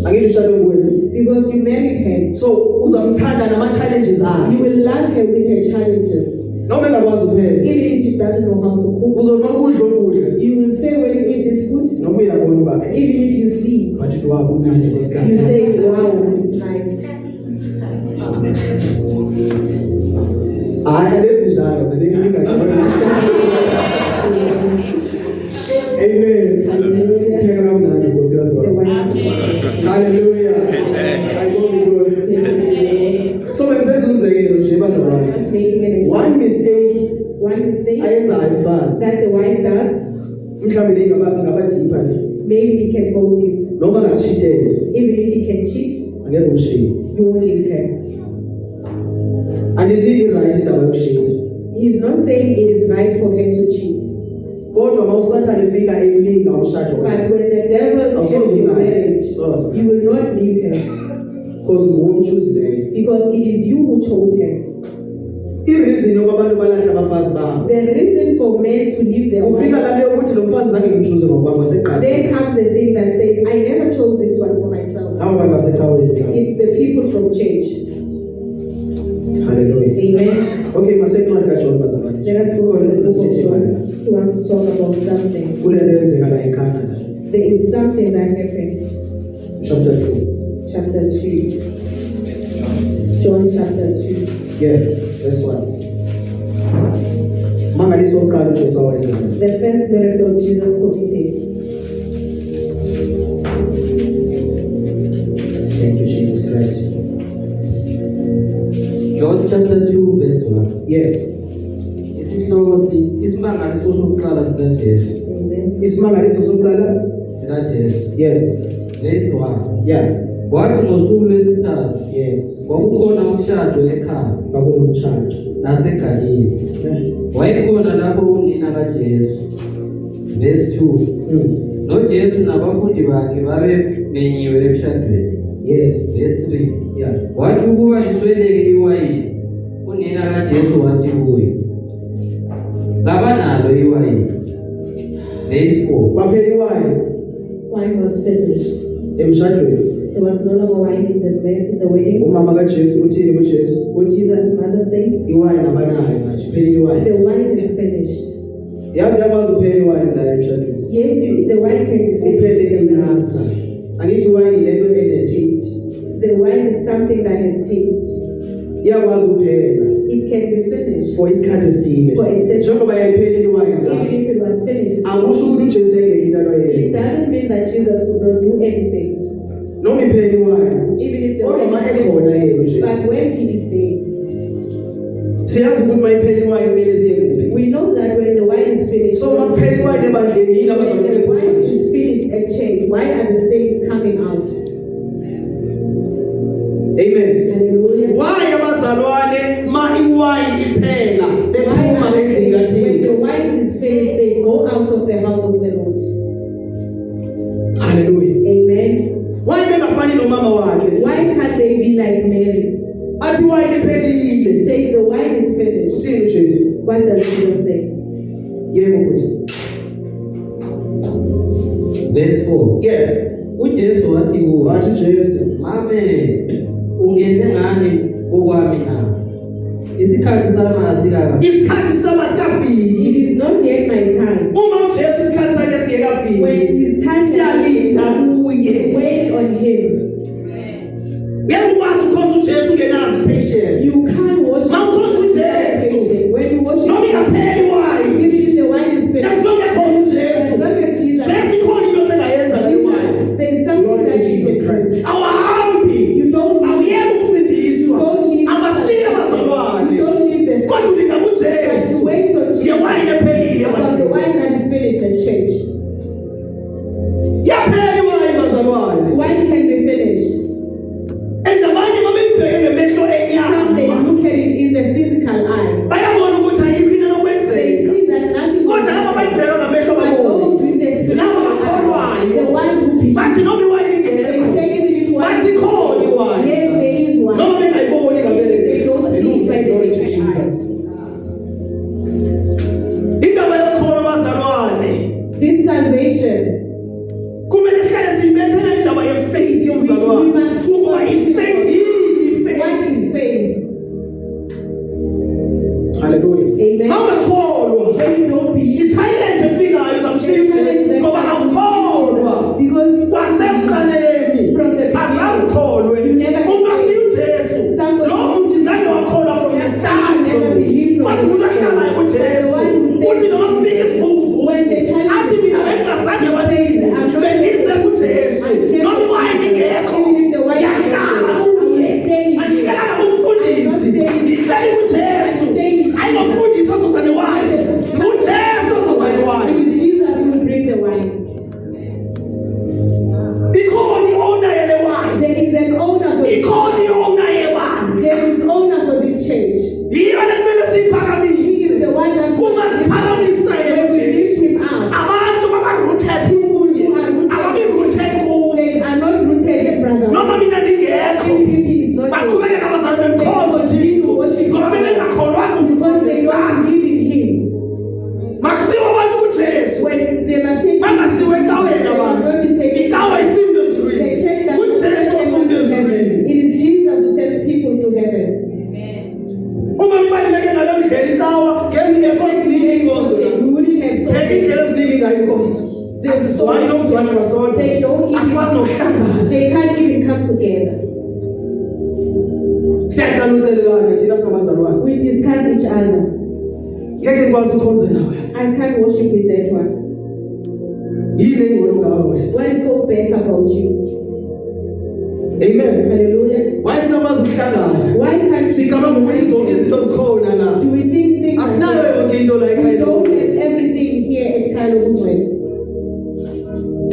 Angithi ushade kuwena. Because you married her. So uzamthanda nama-challenges You akhe. will love her with her challenges. Noma engakwazi ukupheka, Even if she doesn't know how to cook, uzonoma ukudla okudla. you will say when you eat this food, Noma uyabona uba even if you see, bathi wabo umnandi you nkosikazi. say, wow, it's nice. Hayi andenzi njalo, Amen. Hallelujah. Pheka kamnandi nkosikazi The wami. wife. Hallelujah. Ayibonge Nkosi. So bengisenza umzekelo nje bazalwane. Just making an example. One mistake One mistake ayenzayo umfazi. that the wife does, mhlawumbe ngabadipha Maybe he can go deep. noma ngachitele Even if he can cheat, angeke umshiye. you won't leave her. Andithi i-right indaba yokushita. He's not saying it is right for her to cheat. Kodwa mawusathane efika elinga umshado But when the devil takes your marriage, you will not leave her. because nguwe umchuzileyo. Because it is you who chose her. I-reason yokuba abantu balahla abafazi babo The reason for men to leave their ufika wives, la leyo ukuthi lo mfazi zange ngimchuze ngokwami waseqala. then comes the thing that says, I never chose this one for myself. Abo bantu basethawini labo. It's the people from church. Hallelujah. Amen. Okay, masencwadi kaJohn bazalwane. Let us go to the book of Sithi John. bana, He wants to talk about something. kule nto yenzeka la eCanada. There is something that happened. Chapter 2. Chapter 2. John chapter 2. Yes, verse 1. Mangaliso wokuqala uJesu awenzayo. The first miracle Jesus committed. Thank you Jesus Christ. John chapter 2 verse 1. Yes. Isihloko sithi isimangaliso sokuqala sikaJesu. Amen. Isimangaliso sokuqala? SikaJesu. Yes. Verse 1. Yeah. Kwathi ngosuku lwesithathu Yes. kwakukhona umshado ekhaya Kwakunomtshado. laseGalile. Wayekhona lapho unina kaJesu. Verse 2. NoJesu nabafundi bakhe babemenyiwe emshadweni. Yes. Verse 3. Yeah. Wathi ukuba lisweleke iwayini, unina kaJesu wathi kuye, "Kabanalo iwayini." Verse 4. Kwaphela iwayini Wine was finished. emshadweni. There was no longer wine in the wedding. Umama kaJesu uthini kuJesu? Uthi Jesus' mother says, iwayini abanayo manje, phela iwayini. the wine is finished. Yazi yakwazi uphela iwayini la emshadweni. Yes, the wine can be Uphele finished. incasa. Angithi iwayini lento ene-taste. The wine is something that has taste. Iyakwazi uphela It can be finished. for isikhathi esithile. For a certain- Njengoba yayiphelile iwayini la. Even if it was finished, Akusho ukuthi uJesu engeke into it aloyenza. doesn't mean that Jesus could not do anything. Noma iphela iwayini. Even if the Kodwa wine ma is ekhona finished. yena uJesu. But when he is there, Siyazi ukuthi ma iphela iwayini kumele siye kuphi. we know that when the wine is finished, So ma kuphela iwayini ebandleni yini when abazalwane the wine bekhona. is finished at church, why are the saints coming out? Amen. Hallelujah. Why abazalwane ma iwayini iphela Why bephuma are endlini they, when kaThixo. the wine is finished, they go out of the house of the Lord? Hallelujah. Amen. Why bengafani nomama wakhe? Why can't they be like Mary? Athi iwayini It iphelile. says the wine is finished. Uthini uJesu? What does Jesus say? Yebo futhi. Verse 4. Yes. UJesu wathi kuye, Wathi Jesu, "Mame, ungene ngani kokwami na? Isikhathi sami asikafiki." isikhathi sama sikafiki. It is not yet my time. Uma uJesu isikhathi sakhe When singekafiki, his time siyalinda kuye. wait on him. Ngeke ukwazi ukhonza uJesu ungenazi patience. You can't worship Ma ukhonza uJesu, when you worship noma him, ingapheli iwayini, even if the wine is finished, as long as khona as uJesu. long as Jesus, Jesu ikhona into sengayenza le wayini. there is something Glory that to Jesus Jesus Christ. does. Awuhambi. You don't Awuyeki ukusindiswa. don't leave. Abashiye You abazalwane. don't leave the Kodwa ulinda but you kuJesu. wait on Jesus Ngewayini ephelile about the ebandleni. wine that is finished at church. Yaphela iwayini bazalwane. Wine can be finished. And abanye babeyibheke ngemehlo inkonzo la. we wouldn't have so Phela indlela eziningi ngayo inkonzo. Asizwani nokuzwana basodwa. They don't Asikwazi nokuhlangana. they can't even come together. Siyaqala ucelelana thina sabazalwane. We discuss each other. Ngeke ngikwazi ukhonza nawe. I can't worship with that one. Yini engcono ngawe wena? What is so bad about you? Amen. Hallelujah. Why singakwazi ukuhlangana? Why can't Sicabanga ukuthi zonke izinto zikhona la. do we think things Asinayo yonke into la we ekhaya. don't have everything here at Kailobuntwe.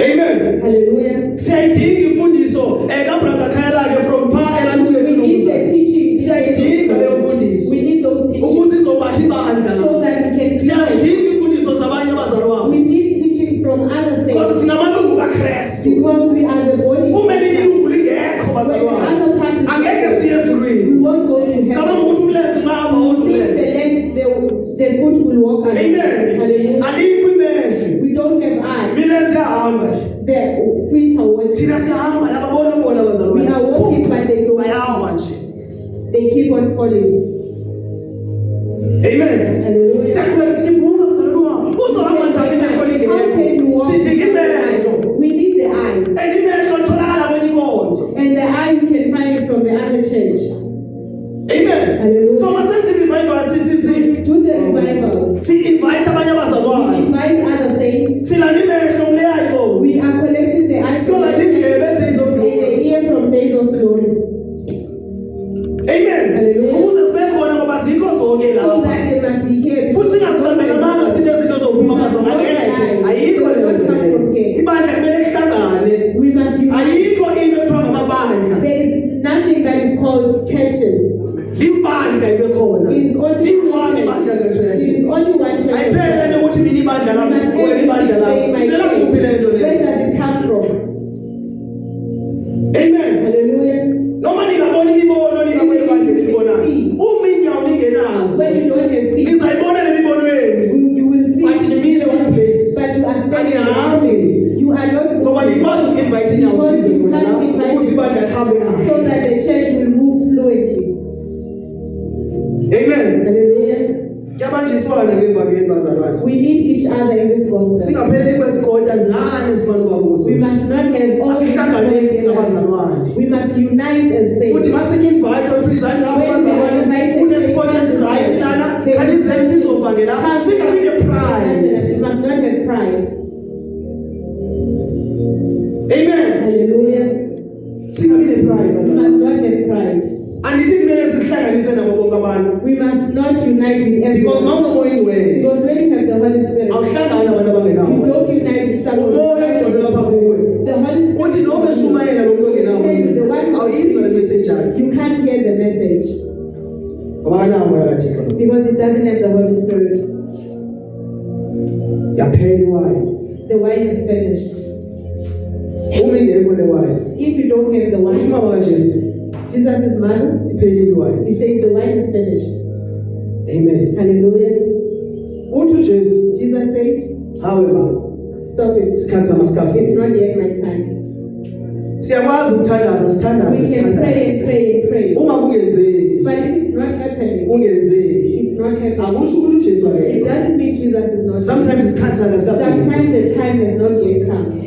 Amen. Hallelujah. Siyayidinga imfundiso kabrother Khayelake from pha elaluke We need the teaching. Siyayidinga leyo mfundiso. We need those teachings Ukuze izobakha ibandla so la. that we can Siyadinga imfundiso zabanye abazalwane. we need teachings from other Because saints singamalungu kaKristu. because we are the body. Kumele ilungu lingekho When the bazalwane. other part is Angeke siye we ezulwini. won't go to Cabanga heaven. ukuthi umlenze ngapha We wonke think umlenze. the leg, the foot will walk on. Amen. Hallelujah. Alikho imehlo. We don't have eyes. Milenze ahamba nje. The feet are walking. Thina siyahamba lababona bona We bazalwane. are walking, but they don't. Bayahamba nje. They keep on falling. Amen. Hallelujah. Siyaqhubeka sithi vuka mzalwane wami. Uzohamba njani imehlo How can you lingekho? walk? Sidinga imehlo. We need the eyes. Imehlo litholakala kwenye inkonzo. And the eye you can find it from the other church. Amen. Hallelujah. So masenze revival CCC. Do the revivals. Si-invite abanye We abazalwane. invite other saints. Silanda imehlo kuleya inkonzo. We are collecting the eyes from Silanda the indlebe Days of Glory. the ear from days of glory. Amen. Hallelujah. Ukuze sibe khona ngoba zikho zonke So lapha. that they must be here. Futhi ngasiqambelamanga sithi izinto zophuma bazona ngeke. Ayikho leyo nto leyo. Ibandla kumele lihlangane. We must unite. Ayikho into ethiwa ngamabandla. There is nothing that is called churches. Libandla ibe khona. It is only Liwani one ibandla church. It kaKristu. is only one church. Ayiphelele ukuthi mina ibandla We lami, must wena ibandla say lami. my Ivela kuphi le nto church. Where leyo? does it come from? Amen. Hallelujah. Noma ningabona imibono ningabona ibandla elibonayo. Uma inyawo ningenazo, When you don't have feet, nizayibona le mibono yenu. you will see. But nimile one place. But you are standing in one Angihambi. place. You are not Ngoba moving. nikwazi uku-invite inyawo Because zize you khona can't la, invite ukuze ibandla lihambe so kahle. that the church will move fluently. Amen. Hallelujah. Kuyabanjiswana ngevangeli bazalwane. We need each other in this gospel. Singapheleli kwezikota zingane simanuka kuzo. We must not have all Asihlanganeni these singabazalwane. We must unite and Futhi say. masi-invite ukuthi izani ngapha bazalwane, kunesikota esiright lana, khani izeni sizovangela. Singabi ne-pride. We must not have pride. Amen. Hallelujah. Singabi ne-pride We bazalwane. must not have pride. Andithi kumele sihlanganise nabo bonke abantu. We must not unite with Because everyone. mawunomoya ingcwele, Because when you have the Holy Spirit, awuhlangani abantu you abangenawo. don't unite with someone. Umoya ingcwele lapha kuwe. The Holy Uthi Spirit, noma eshumayela lo muntu ongenawo, awuyizwa le message yakhe. you can't hear the message Ngoba akanawo umoya kaThixo. because it doesn't have the Holy Spirit. Yaphela iwayini. The wine is finished. Uma ingekho le wayini, If you don't have the uthi wine, mama kaJesu, Jesus' mother, iphelile iwayini. he says the wine is finished. Amen. Hallelujah. Uthi uJesu, Jesus says, hawe baba, stop it. isikhathi sama It's sikafiki. not yet my time. Siyakwazi ukuthandaza, sithandaze, We can pray and sithandaze. pray and pray. Uma kungenzeki, But if it's not happening, kungenzeki. it's not happening. Akusho ukuthi uJesu It akekho. doesn't mean Jesus is not. Sometimes isikhathi sakhe sikafiki. Sometimes the time has not yet come.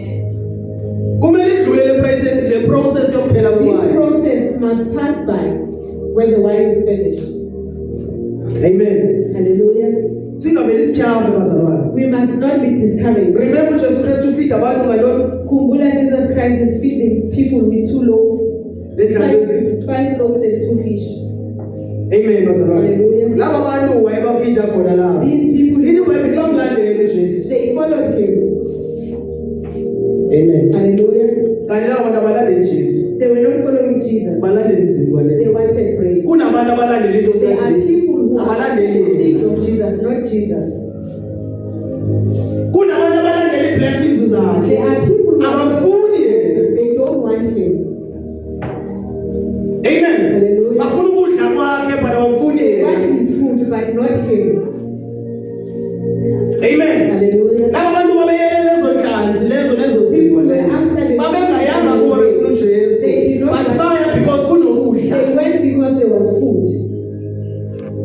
Kumele idlule le process yokuphela This kwewayini. process must pass by when the wine is finished. Amen. Hallelujah. Singaveli sityhafe bazalwane. We must not be discouraged. Remember uJesu Kristu ufeed abantu ngalona Kumbula Jesus Christ is feeding people with 2 loaves, lendlanzi ezimbi. 5 loaves and 2 fish. Amen bazalwane. Hallelujah. Laba bantu wayebafeeda khona lapha. These people, Ini iBhayibheli bamlandela uJesu. they followed him. Amen. Hallelujah. Kanti laba bantu abalandeli uJesu. They were not following Jesus. Balandela izinto They lezi. wanted bread. Kunabantu abalandela into There are kaJesu. people who are Abalandeli things yena. of Jesus, not Jesus. Kunabantu abalandela iblessings There zakhe. are people who Abafuni yena. they don't want him. Amen. Hallelujah. Bafuna ukudla kwakhe but abafuni They yena. want his food, but not him. Amen. Hallelujah. Laba bantu babeyele lezo nhlanzi lezo zipho lezo. Babengayanga kuba befuna uJesu. But baya because kunokudla. They went because there was food.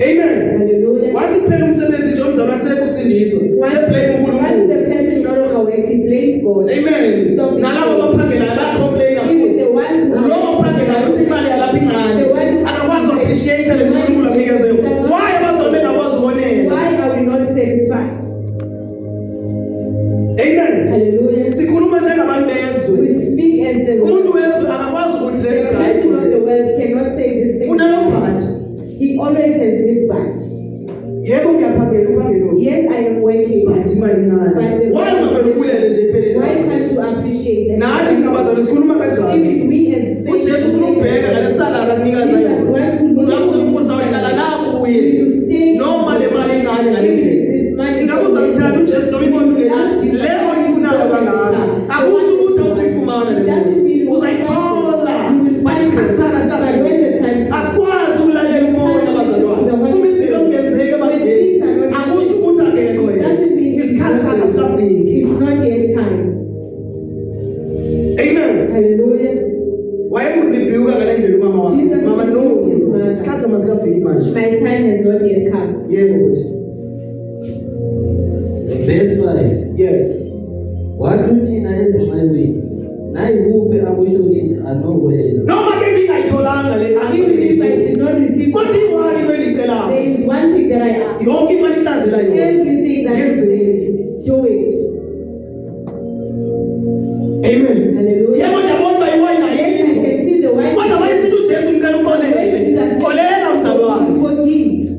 Amen. Hallelujah. Wathi phela umsebenzi nje omzalwane sekusindiswa. Seblame Once uNkulunkulu. the person no longer works, he blames God. Amen. Stop it. Nalabo baphangelayo bacomplain Even futhi. the ones who Lo ophangelayo uthi imali yalapha incane. Akakwazi uappreciate le uNkulunkulu amnikeze. Why abazalwane bengakwazi ukonela? why are we not satisfied? Amen. Hallelujah. Sikhuluma njengabantu bezwe. We speak as the Umuntu wezwe akakwazi the ukudlela person of the world cannot say this thing. unalophathi. He always has this but. Yebo ngiyaphangela uphangelo. Yes, I am working. But imali incane. Why ungavela ubulele nje Why iphelele? can't you appreciate and Nathi singabazalwane sikhuluma kanjalo. even we as uJesu ufuna ukubheka ngale salary akunika Jesus yona. wants to look Ungakho uzawuhlala la kuye. you stay Noma le mali incane ngale ndlela. this money. Ingabuza mthanda uJesu noma imonto le oyifunayo kangaka. Akusho ukuthi awuzuyifumana le muntu. Uzayithola. Bayikhasana But when the time comes, asikwazi ukulalela umoya abazalwane. Uma izinto zingenzeki ebandleni, akusho ukuthi akekho yena. doesn't mean Isikhathi sakhe asikafiki. it's not yet time. Amen. Hallelujah. Wayemrebuka ngale ndlela umama wakhe. Jesus Mama no. rebuked his mother. Isikhathi masikafiki manje. My time has not yet come. Yebo ukuthi. Verse 5. Yes. Wathi mina ezincekwini nayikuphi akusho kini anokwela. Noma ke ngingayitholanga le Even if I did not receive, kodwa iwani kwenicelayo. there is one thing that I ask. Yonke imali ihlazela yona. Everything that you say, do it. Amen. Hallelujah. Yebo ndiyabona uba iwani Yes, I ayikho. can see the white. Kodwa mayisithi uJesu ngicela ukolele. Kolela mzalwane. Forgive.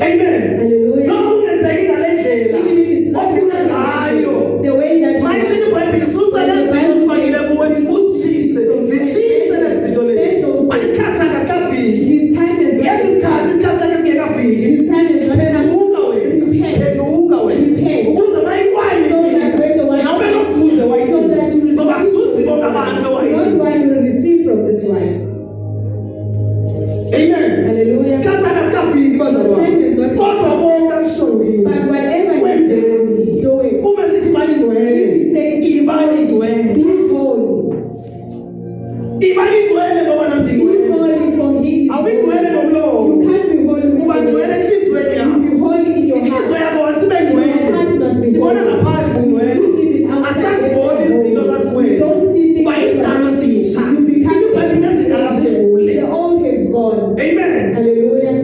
Amen. Hallelujah. Noma kungenzeki ngale ndlela Even if it's not ofuna ngayo. the way that Mayisithi you iBhayibheli susa lezi zinto zifakile kuwe uzishise. Zishise lezi zinto lezi. But isikhathi sakhe asikafiki. his time is Yes, isikhathi sakhe singekafiki. his time is not Phenduka wena. Phenduka wena. Ukuze mayikwani nawe nokuzuze wayini. Ngoba kuzuzi bonke abantu not wayini. why you receive from this wine. Amen. Hallelujah. Isikhathi sakhe asikafiki bazalwane. Kodwa bonke akushongile. But whatever you Wenzeni. do it. Uma sithi imali ingcwele. Imali ingcwele. Be holy. Imali ingcwele ngoba nampi Be ingcwele. holy for his. Awingcwele You ngomlomo. can't be holy with Kuba your ngcwele lips. enhliziyweni yakho. Be holy in your Inhliziyo heart. yakho wasibe ngcwele. Sibona ngaphandle kungcwele. Asasibona izinto You zasingcwele. don't see things. Kuba isidalwa sisha. You become iBhayibheli ezindala zivule. the old is gone. Amen. Hallelujah.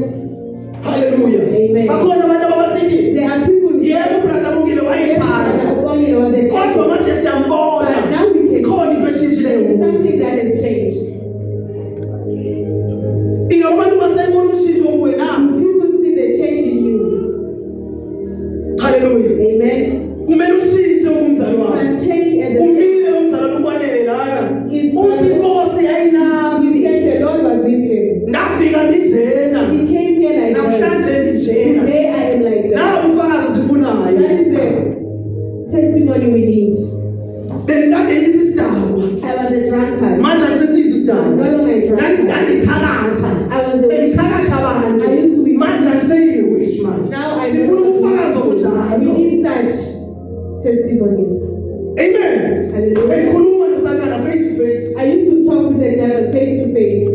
Hallelujah. Amen. Bakhona abantu abasithi There are people who yebo ubrother Bongile wayekhaya. was a Kodwa manje siyambona. But now we can Ikhona into eshintshileyo. something that has changed. Ingabantu basayibona ushintsho kuwe na. People see the change in you. Hallelujah. Amen. Kumele ushintshe umzali You wakho. must change as a Umile umzali ukwanele lana. His Uthi Nkosi He ayinami. said the Lord was with him. Ndafika njena. He came here like Namhlanje this. njena. Today I am like Na that. umfakazi sifunayo. That is the testimony we need. Bengikade isisidakwa. I was a drunkard. Manje akusesizo isidakwa. No longer a drunkard. Ngithakatha. I was a Ngithakatha abantu. I used to be. Manje angiseyiwish manje. Now I Sifuna ubufakazi we obunjalo. need such testimonies. Amen. Hallelujah. Ekhuluma noSathana face to face. I used to talk with the devil face to face.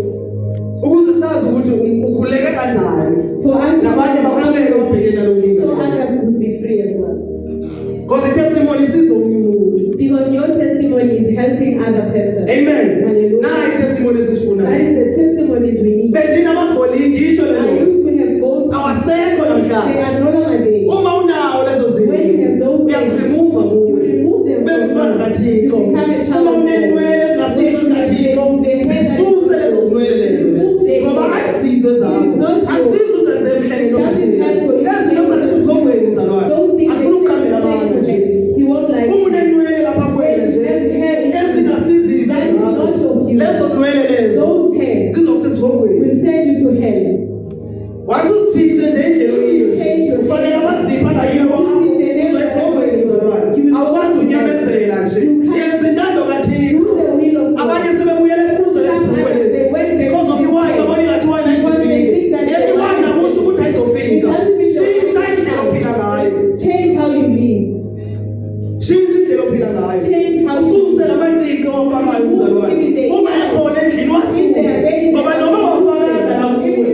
Ukuze sazi ukuthi ukhuleke kanjani. For us, Nabanye bakhuleke babhekene nalo so nkinga. others would be free as well. Because the testimony sizo omunye umuntu. Because your testimony is helping other person. Amen. Hallelujah. Nayi testimony That esisifunayo. is the testimonies we need. Bendinamagolide isho I lelo. used to have goals. Awasekho They namhlanje. are no longer there. Uma unawo lezo When you zinto, have those things, uyaziremove you kuwe. remove them Ube from umntwana you. kaThixo. You become a child Uma of unenwele God. ezingasizo zikaThixo, zisuse lezo zinwele lezo. Ngoba ayisizo zakho. Akusizo uzenze emhlabeni lokuzimela. Lezi zinto zasizongweni mzalwane. Those things Akufuna ukuqambela abanye nje. he won't like. Uma unenwele lapha kwena nje, ezingasizizo That is zakho. not of you. Lezo nwele lezo Those hairs zizokusesizongweni. will send you to hell. Wathi usitshintshe nje indlela oyiyo. Kufanele abazipha ngayibo uzoyisongweni mzalwane. Awukwazi unyamezela nje. Yenza intando kaThixo. Do the will of God. Abanye sebebuyela kuzo lezi because of iwine babona ingathi iwine ayithifike. Yena iwine akusho ukuthi ayizofika. Shintsha indlela ophila ngayo. Change how you live. Shintsha indlela ophila ngayo. Change how you Ususe lamantiko owafakayo umzalwane. Uma ekhona endlini wasuse. Ngoba noma wafakanga la kuwe,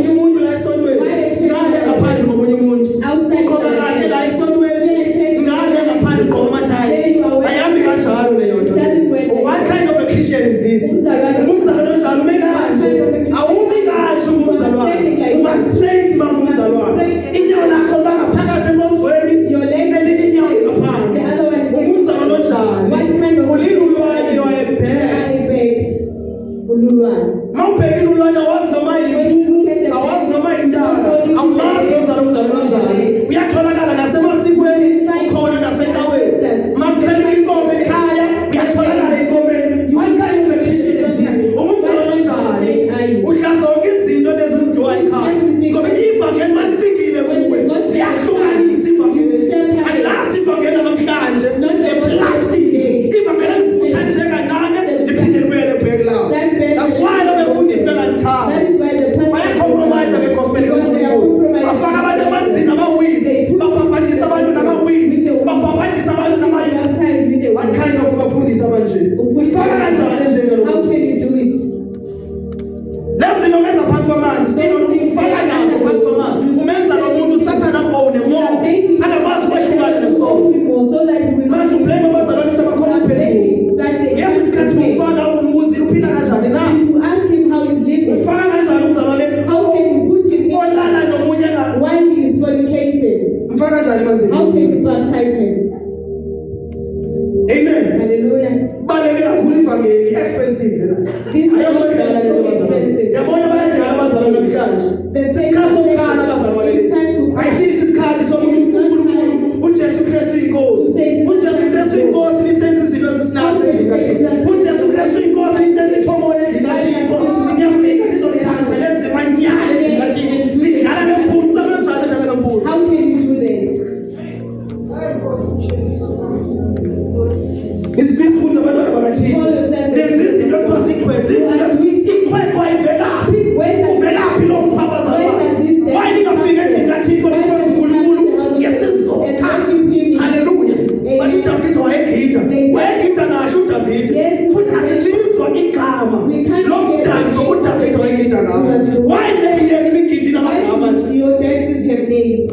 ngomunye umuntu la esontweni ngale ngaphandle ngomunye umuntu outside uqoka kahle la esontweni ngale ngaphandle ugqoka amathayi ayihambi kanjalo leyo nto. What kind of a Christian is this? Umzalwane onjalo ume kanje awumi kanje umzalwane uma straight mama umzalwane inyawo lakho bangaphakathi emozweni elinye inyawo ngaphandle umzalwane onjalo ulilulwane mawubhekile ulwane awazi noma yimpuku awazi noma yintaka awumazi umzalwane onjalo uyatholakala nasemasikweni ukhona nasekaweni makukhelwa inkomo ekhaya uyatholakala enkomeni. What kind of a Christian is this? Umzalwane onjalo udla zonke izinto lezi ezidliwa ekhaya ngoba ivangeli malifikile kuwe liyahlukanisa ivangeli alilasi ivangeli namhlanje leplastic ivangeli elivutha nje kancane liphinde libuyele back lawo. That's why abefundisi bengalithanda bayacompromise ngegospel kaNkulunkulu bafaka abantu emanzini amawindi babhabhadisa abantu namawindi babhabhadisa abantu namayini. What kind of abafundisi abanje ufaka kanjani How can you do it? lezi nto ngeza phansi kwamanzi ufaka nazo phansi kwamanzi umenza nomuntu sathana mbone moya angakwazi ukwehlukana nesono. So that you will Manje ublame abazalwane ukuthi abakhona phezulu. Ngesi sikhathi ufaka umuzi uphila kanjani na? to ask him how he's living. Ufaka kanjani umzalwane How can you put him in olala nomunye while he is fornicating? mfaka kanjani emanzini? How can you baptize him? Amen. Hallelujah. Baleke kakhulu ivangeli expensive lena. This is Ayabona not kanjani so abazalwane? expensive. Yabona bayadlala abazalwane namhlanje. The same Isikhathi sokukhala abazalwane. It's time to cry. Ayisithi isikhathi sokuthi uNkulunkulu uJesu Kristu inkosi. uJesu Kristu inkosi lisenza izinto ezisinazo endlini. uJesu Kristu inkosi lisenza ithomo endlini. Ngiyafika ngizolicancela enzima nyane endlini. Lidlala ngemputhu kanjani edlala ngemputhu. How can you do that? Isibizo ukuthi abantwana bakathini. Lezi izinto ekuthiwa sikhwezi izinto ikhwekwa ivelaphi. Uvelaphi lo mphapazalwane. Why ningafika endlini kaThixo nikhonza uNkulunkulu ngesizotha. Hallelujah. Bathi uDavida wayegida kahle uDavida futhi asilizwa igama lomdanso uDavida wayegida ngawo. Why leyeni nigidi namagama nje? Your dances have names.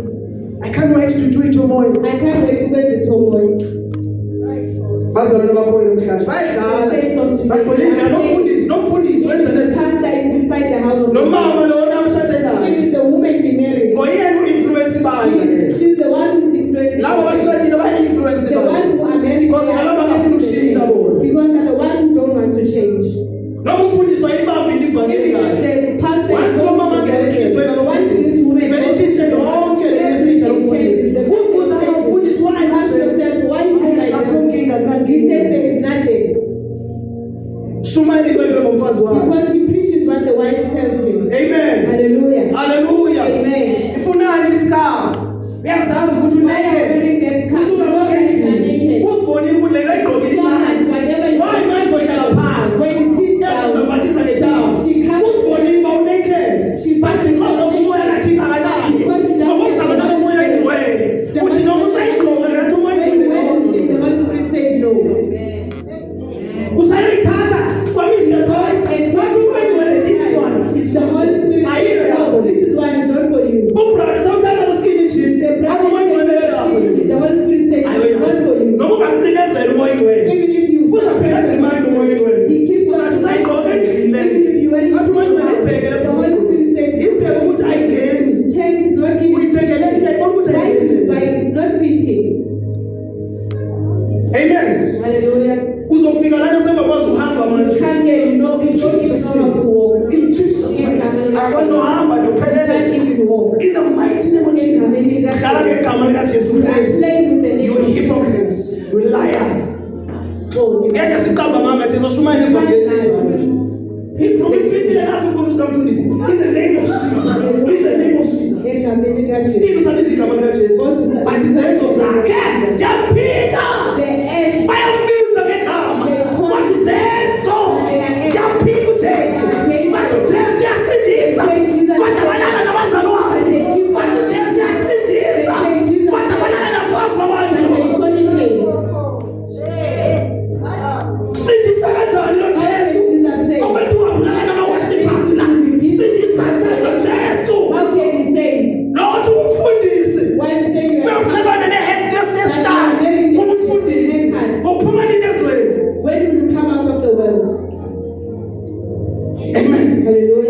I can't wait to do it tomorrow. I can't wait to get it tomorrow. Bazalwane bakhoyo namhlanje bayadlala bagcolile nomfundisi wenza The lezi pastor is inside the house of God. nomama lona amshade naye Even the woman he married. ngoyena u-influence bani She's the one who's influencing. labo bashadile ba-influence The bani ones who are married. because ngalabo abafuna ukushintsha bona Because they're the ones who don't want to change. noma umfundisi wayibambile ivangeli kahle The pastor once lo mama ngene enhliziyweni Once this woman vele ishintshe yonke le mesitsha lomfundisi uzibuza lo mfundisi why ask yourself, why is it like akho that? nkinga He nankinga says there is nothing. shumayeli kweve ngomfazi wakhe. Because he preaches what the wife tells him. Amen. Hallelujah. Hallelujah. Amen. Ifunani iskafu uyazazi ukuthi Why are you wearing that scarf? usuka konke endlini Naked. uzibonile ukuthi lela igqokile imali Whatever you why manje uzohlala phansi when you sit down, yazambathisa ngetawu she comes. uzibonile uba unaked but because of umoya kathixo akalali ngoba uzaba nalo moya ingcwele uthi noma usayigqoka ngathi umoya When you wear ingcwele the Holy Spirit says no. usayithatha kwamizi ngaphansi wathi umoya ingcwele this one is The Holy Spirit ayilo says yakho no. This one is not for you. ubrother sawuthanda lo-skinny jean The athi umoya ingcwele yakho the Holy Spirit says it's not for you. noma ungamcinezela umoya ingcwele Even if you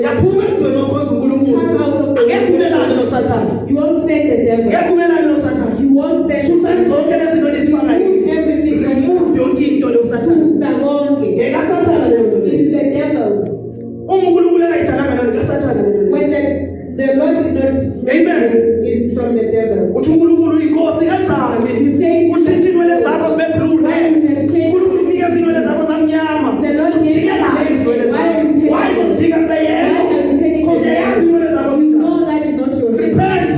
yaphuma ezweni okhonza uNkulunkulu. Come out of the Angeke umelane noSathane. You won't stand the devil. Angeke umelane noSathane. You won't stand. Susani zonke lezi zinto nisifaka yini. Everything. Remove yonke into leyoSathane. Sabonke. NgekaSathane leyo nto It leyo. is the devils. uNkulunkulu engayidalanga nayo kaSathane leyo nto. When the Lord did not make Amen. it is from the devil. Uthi uNkulunkulu inkosi kanjani? You say Ushintshe inwele zakho zibe blue why red. you have changed? uNkulunkulu unikeza inwele zakho zamnyama. The Lord gave you Uzijikela the izinwele why zakho. are you taking Why uzijika Why seyelo? are you taking Because uyazi inwele zakho You zinjani. know that is not your Repent.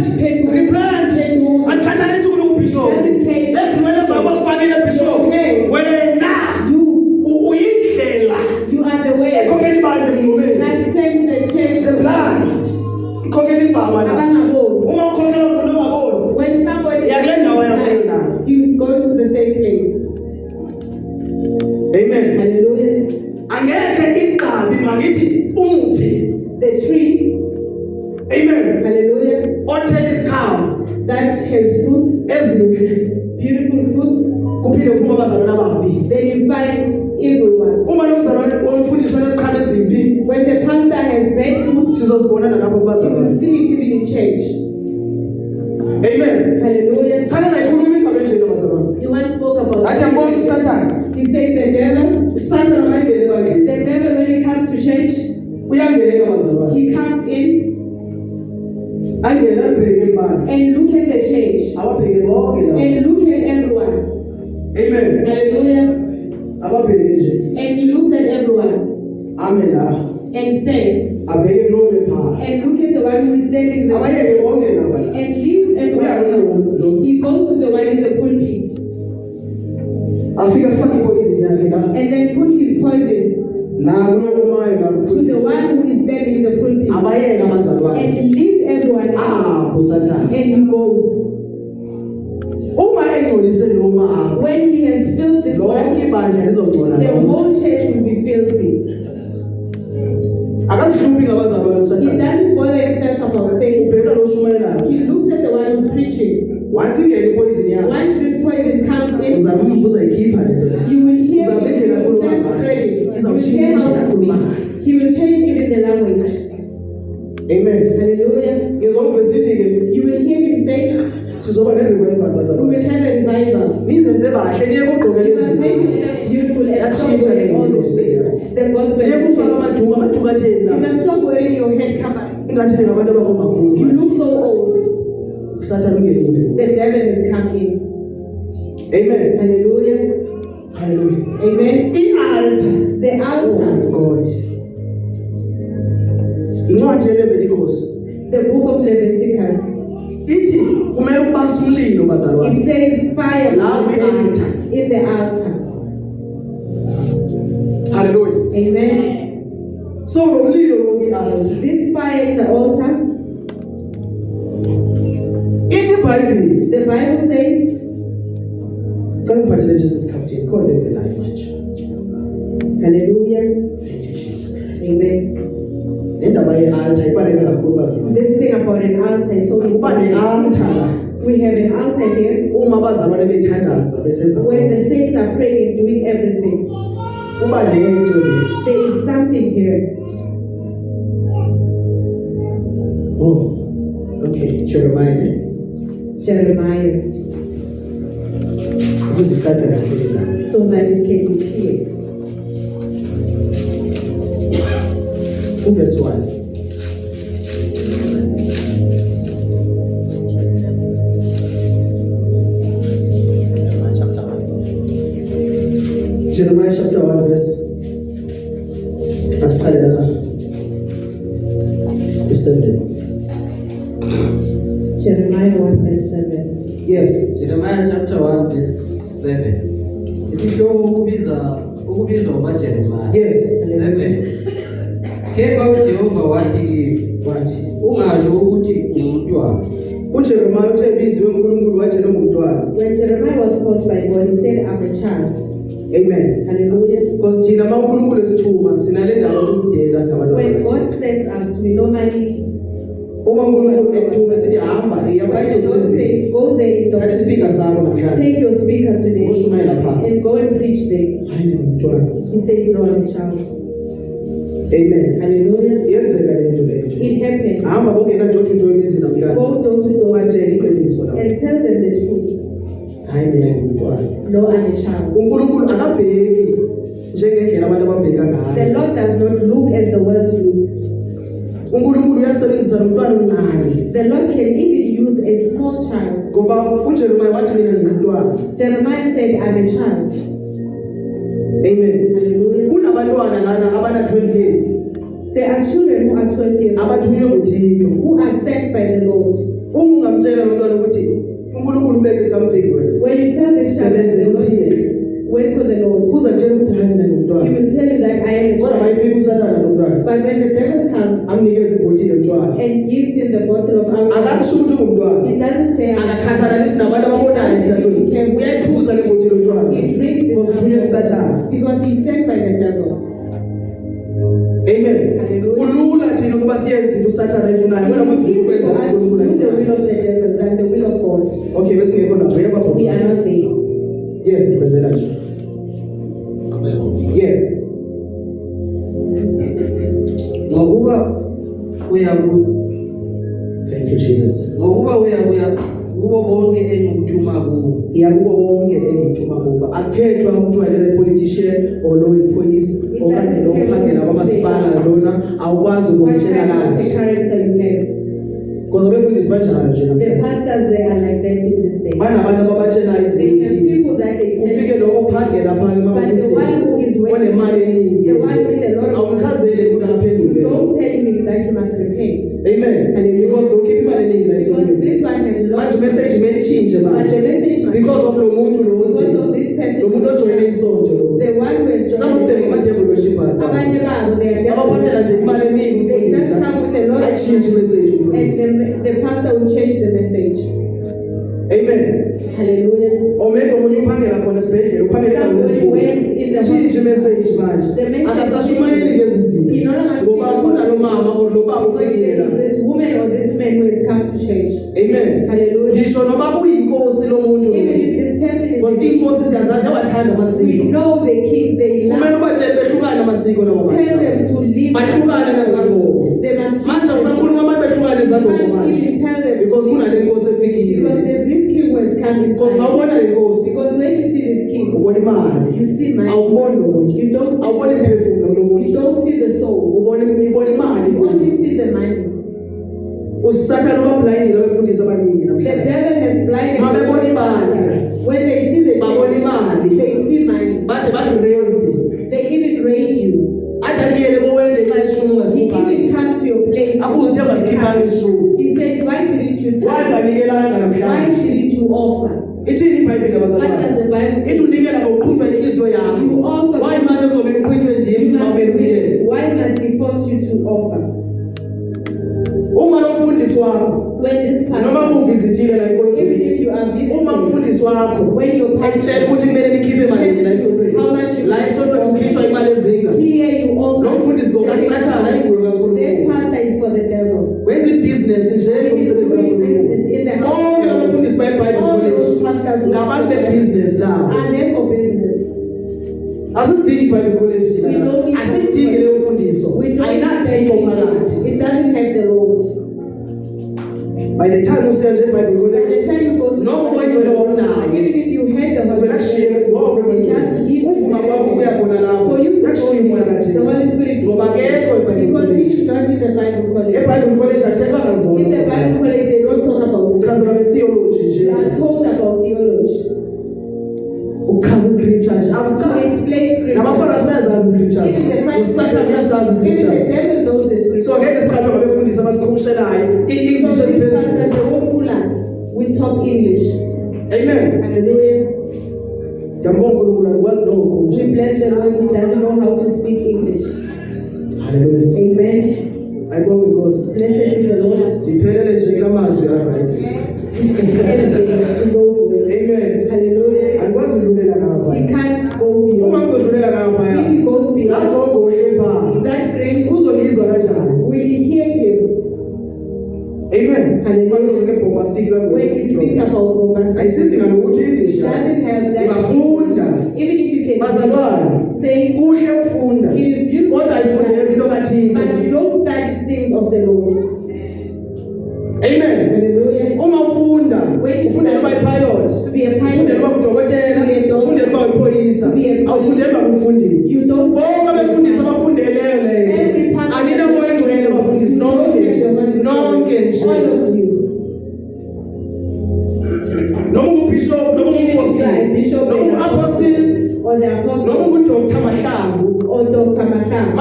Repent. Akukhathalisi ukuthi ubishop. Lezi nwele zakho zifakile bishop. Okay. Wena You uyindlela are the way ekhokhela ibandla emngcwele. that saves the church. The blind. Ikhokhela ivama la. Abangaboni. Uma ukhokhela umuntu ongaboni. When somebody Yeah, let know where I'm going now. he is going to the same place. Amen. Hallelujah. Angeke inqabi mangithi umuthi. The tree, Amen. hallelujah, Othela isikhawu that has fruits, ezinhle beautiful fruits, kuphinde kuphuma abazalwane ababi. then you find evil ones. Uma lo mzalwane womfundisi wesikhawu ezimbi When the pastor has bad fruits, sizozibona nalapho you will kubazalwane. see it even in church. Amen. Hallelujah. Sana ngayikhuluma igama enjena bazalwane. You once spoke about Athi angibona uSathane. He says the devil, uSathane mayingene ebandleni. the devil when he comes to church, Uyangena bazalwane. he comes in Angena abheke ibandla. and look at the church Ababheke bonke la. and look at everyone. Amen. Hallelujah. Ababheke nje. And he looks at everyone Ame la. and stands Abheke lo mepha. and look at the one who is standing there Abayeke bonke laba la. and leaves everyone else. He goes to the one in the pulpit Afika afake ipoison yakhe la. and then puts his poison La kulo umayo la. to the one who is standing in the pulpit Abayeke abazalwane. and leave everyone else uSathane. and he goes. Uma engcolise lo ma. When he has filled this Lonke one, ibandla lizongcola the lonke. whole church will be filthy. Akazihluphi ngabazalwane He uSathane. doesn't bother himself about saying. Ubheka lo shumayelayo. He looks at the one who's preaching. Once ingene ipoison yakhe. Once this poison comes in, Uzamumvuza ikhipha le nto la. you will hear him Uzabekela kulo start mabandla. spreading. You will Izawushintsha hear how indlela to akhuluma speak. ngayo. He will change even the language. Amen. Hallelujah. Ngizomvesithi ke You will hear him say, sizoba ne-revival we bazalwane. will have a revival. Nizenze bahle niye kugqokela You must make izinto. yourself beautiful and That's stop change wearing all the these things. The gospel. Niye kufaka amajuka atheni You la. must stop wearing your head cover. Ingathi ngabantu You abakhulu. look so old. uSathane ungenile. The devil has come in. Amen. Hallelujah. Hallelujah. Amen. I-altar. The Oh my altar, God. Incwadi yeLeviticus the book of Leviticus, ithi kumele ubase umlilo bazalwane. it says fire La will burn kwi-altar. in the altar. Hallelujah. Amen. So lo mlilo lo kwi-altar. This fire in the altar, Ithi iBhayibheli. the Bible says, Ngicela ngiphathele nje sisikhaftini khona evelayo manje. hallelujah, Thank you Jesus Christ. amen. Nendaba ye-altar ibaluleke kakhulu bazalwane. This thing about an altar is so Kuba important. ne-altar la. We have an altar here Uma abazalwane bethandaza besenza where konke. the saints are praying and doing everything. Kuba nento le. There is something here. Oh. Okay, Jeremiah ne. Jeremiah, Ukuze iqede kahle la. so that it can be clear. Verse 1. Chapter 1. Jeremiah chapter 1 verse. Asiqale la. 7. Jeremiah 1 verse 7. Yes. Jeremiah chapter 1 verse 7. Isihloko ukubizwa kwaJeremiah. Yes. 7. Kepha uJehova wathi Wathi. ungasho ukuthi umntwana. uJeremiah uthe biziwe uNkulunkulu wathi nongumntwana. When Jeremiah was called by God, he said, I'm a child. Amen. Hallelujah. Because thina uma uNkulunkulu esithuma sina le ndawo esidela When God singabantwana. sends us, we normally, Uma uNkulunkulu ekuthuma sithi hamba when eyabayitho the Lord kusendeni. says, go there, Thatha ispeaker sakho namhlanje. take your speaker today Ushumayela pha. and go and preach there. Hayi ngumntwana. He says, no, I'm a child. Amen. Hallelujah. Yenzeka le nto leyo. It happened. Hamba bongena door to door emizini namhlanje. Go door to door Ubatshele iqiniso la. and tell them the truth. Hayi mina ngumntwana. No, I'm a child. uNkulunkulu akabheki njengendlela abantu ababheka The ngayo. Lord does not look as the world looks. uNkulunkulu uyasebenzisa nomntwana omncane. The Lord can even use a small child. Ngoba uJeremiah wathi mina ngumntwana. Jeremiah said, I'm a child. Amen. Hallelujah. Kunabantwana lana abana 12 years There are children who are 12 years old abathunywe nguThixo. who are sent by the Lord. Ungamtshela umntwana ukuthi uNkulunkulu ubeke something wena. When you tell this child that the Lord said, wait for the Lord, Uzatshela ukuthi hayi mina he ngumntwana. will tell you that I am a Kodwa child. mayifika usathana nomntwana But when the devil comes amnikeze ibhotile yotshwala. and gives him the bottle of alcohol, Akakusho ukuthi ungumntwana. it doesn't say I'm a child. Akakhathalalisi nabantu ababonayo esitathweni. Uyayiphuza le bhotile yotshwala. He drinks this Because uthunywe kusathana. alcohol because he's sent by the devil. Amen. Hallelujah. Kulula thina ukuba siyenze into usathana ayifunayo. Kodwa It's kunzima easy ukwenza for us to uNkulunkulu do the will ayifunayo. of the devil than the will of God. Okay, bese ngekho lapho. Yebo baba. We are not there. Yes, ngibezela nje. Yes. ngokuba Thank you Jesus. uya kubo bonke enokuthuma kubo. Iyakubo bonke engithuma kuba akhethwa ukuthi wayele politician or lo police okanye lo phangela kwamasipala lona awukwazi What ukumtshela kind of kahle. character you have? Because abefundisi banjalo nje The namhlanje. pastors, they are like that in this day. Banabantu ababatshela They have izinto. people that they Ufike tell, lo ophangela phakathi but the one who is emafisini waiting, onemali eningi. the one with a lot of money, Awumchazele ukuthi aphendule. don't tell him that he must repent. Amen. Hallelujah. Because lo khipha imali eningi la Because esonweni. this one has a lot Manje of message money. meyitshintshe But manje. the message must Because of lo muntu lo because of this person, lo muntu ojoyine isonto lo. the one who has Some of them joined, ama-devil worshippers. abanye babo, they are Abaphathela devil. nje imali eningi They just umfundisi. come with a lot of Ayitshintshe money, imessage and umfundisi. the pastor will change the message. Amen. Hallelujah. Or maybe omunye uphangela khona esibhedlela uphangela khona Somebody works in the Change message manje. The message Akasashumayeli lezi zinto. He no longer Ngoba speaks kunalo mama or lo baba because there ufikile is la. this woman or this man who has come to church. Amen. Hallelujah. Ngisho noba kuyinkosi lo muntu. Even if this person Because is, inkosi siyazazi yawathanda we amasiko. know the kings, they Kumele love. ubatshele behlukane amasiko lawo Tell bantu. them to leave. Bahlukane nezangoma. They must Manje usakhuluma abantu behlukane You nezangoma can't manje. even tell them Because to kunale leave. nkosi efikile. Because there's this king who has come Because inside. ngawubona le nkosi. Because when you see this king, Ubona imali. you see money. Awuboni lo muntu. You don't see Awuboni imphefumulo lo you muntu. don't see the soul. Ubona imali. You only see the money. Usathana ubablind labefundisa abaningi The namhlanje. devil has blinded Ma bebona the imali. pastors. When they see the Babona church, imali. they see money. Bathi bakurate. They even rate you. Athi angiyele kowende xa isishumi He ngasikhipha. even comes to your place. Abuze ukuthi ngasikhipha isishumi. He says, why didn't you Why tell me? bangikelanga Why namhlanje? didn't you offer? Ithini iBhayibheli What does abazalwane? the Bible Ithi say? unikela ngokuqhutshwa inhliziyo yakho. You offer. Why manje kuzobe kuqhutshwe nje You must imali unikele? why must he force you to offer? Uma lo mfundisi wakho When this noma pastor, uvizithile la even enkonzweni. if you are Uma visiting, umfundisi wakho when your ekutshela pastor, ukuthi kumele nikhiphe imali la esontweni. how much you La esontweni kukhishwa imali ezinga. here you Lo offer. mfundisi ngokasathana ayigulo That kaNkulunkulu. pastor is for the devil. Wenza ibhizinesi nje He's ngomsebenzi doing kaNkulunkulu. business in the Bonke house. abafundisi bayiBhayibheli All college those pastors who ngabantu bebhizinesi labo. are there for business. Asidingi iBhayibheli college thina We la. don't need Asidingi leyo mfundiso. We don't Ayinatheko phakathi. It doesn't have the Lord. By the time usiya nje eBhayibheli By college the time you go to noma uyigcwele wawunayo. even if you had the Uvela Holy kushiye Spirit, ngoba it just leaves uvuma kwakho kuya khona lapho. for you to go Akushiye umoya the kathini. Holy Spirit. Ngoba akekho eBhayibheli Because college. we not in the Bible college. eBhayibheli college athethanga In the zona. Bible college, they don't talk about sin. Uchazela ngetheology They nje. are told about theology. Ukuchaza iscripture nje. To Akuchazi. explain scripture. NabaFarisi bayazazi iscriptures. Even the uSathane uyazazi Even the iscriptures. devil knows the scripture. So ngeke sikhathwe ngabefundisi abasikhumshelayo So i-English these ephezulu. pastors, they won't fool us. We talk English. Amen. Hallelujah. Ngiyambonga uNkulunkulu akwazi We nokukhumsha. bless the Lord. He doesn't know how to speak English. Hallelujah. Amen. Ayibonge Nkosi. Blessed be the Lord. Ndiphelele nje kula mazwi right. In those words. Amen. Hallelujah. Akwazi udlulela ngapha. He can't go Uma beyond. ngizodlulela ngapha If he goes beyond, lapho ogohlepha that granny, uzolizwa kanjani? will he hear him? Amen. Hallelujah. Manje bombastic When language. he speaks about Romans, it Ayisizi ngalokuthi English la. doesn't have that. Ungafunda. Even if you can Bazalwane. say Kuhle ukufunda. it is beautiful, Kodwa ayifundeki into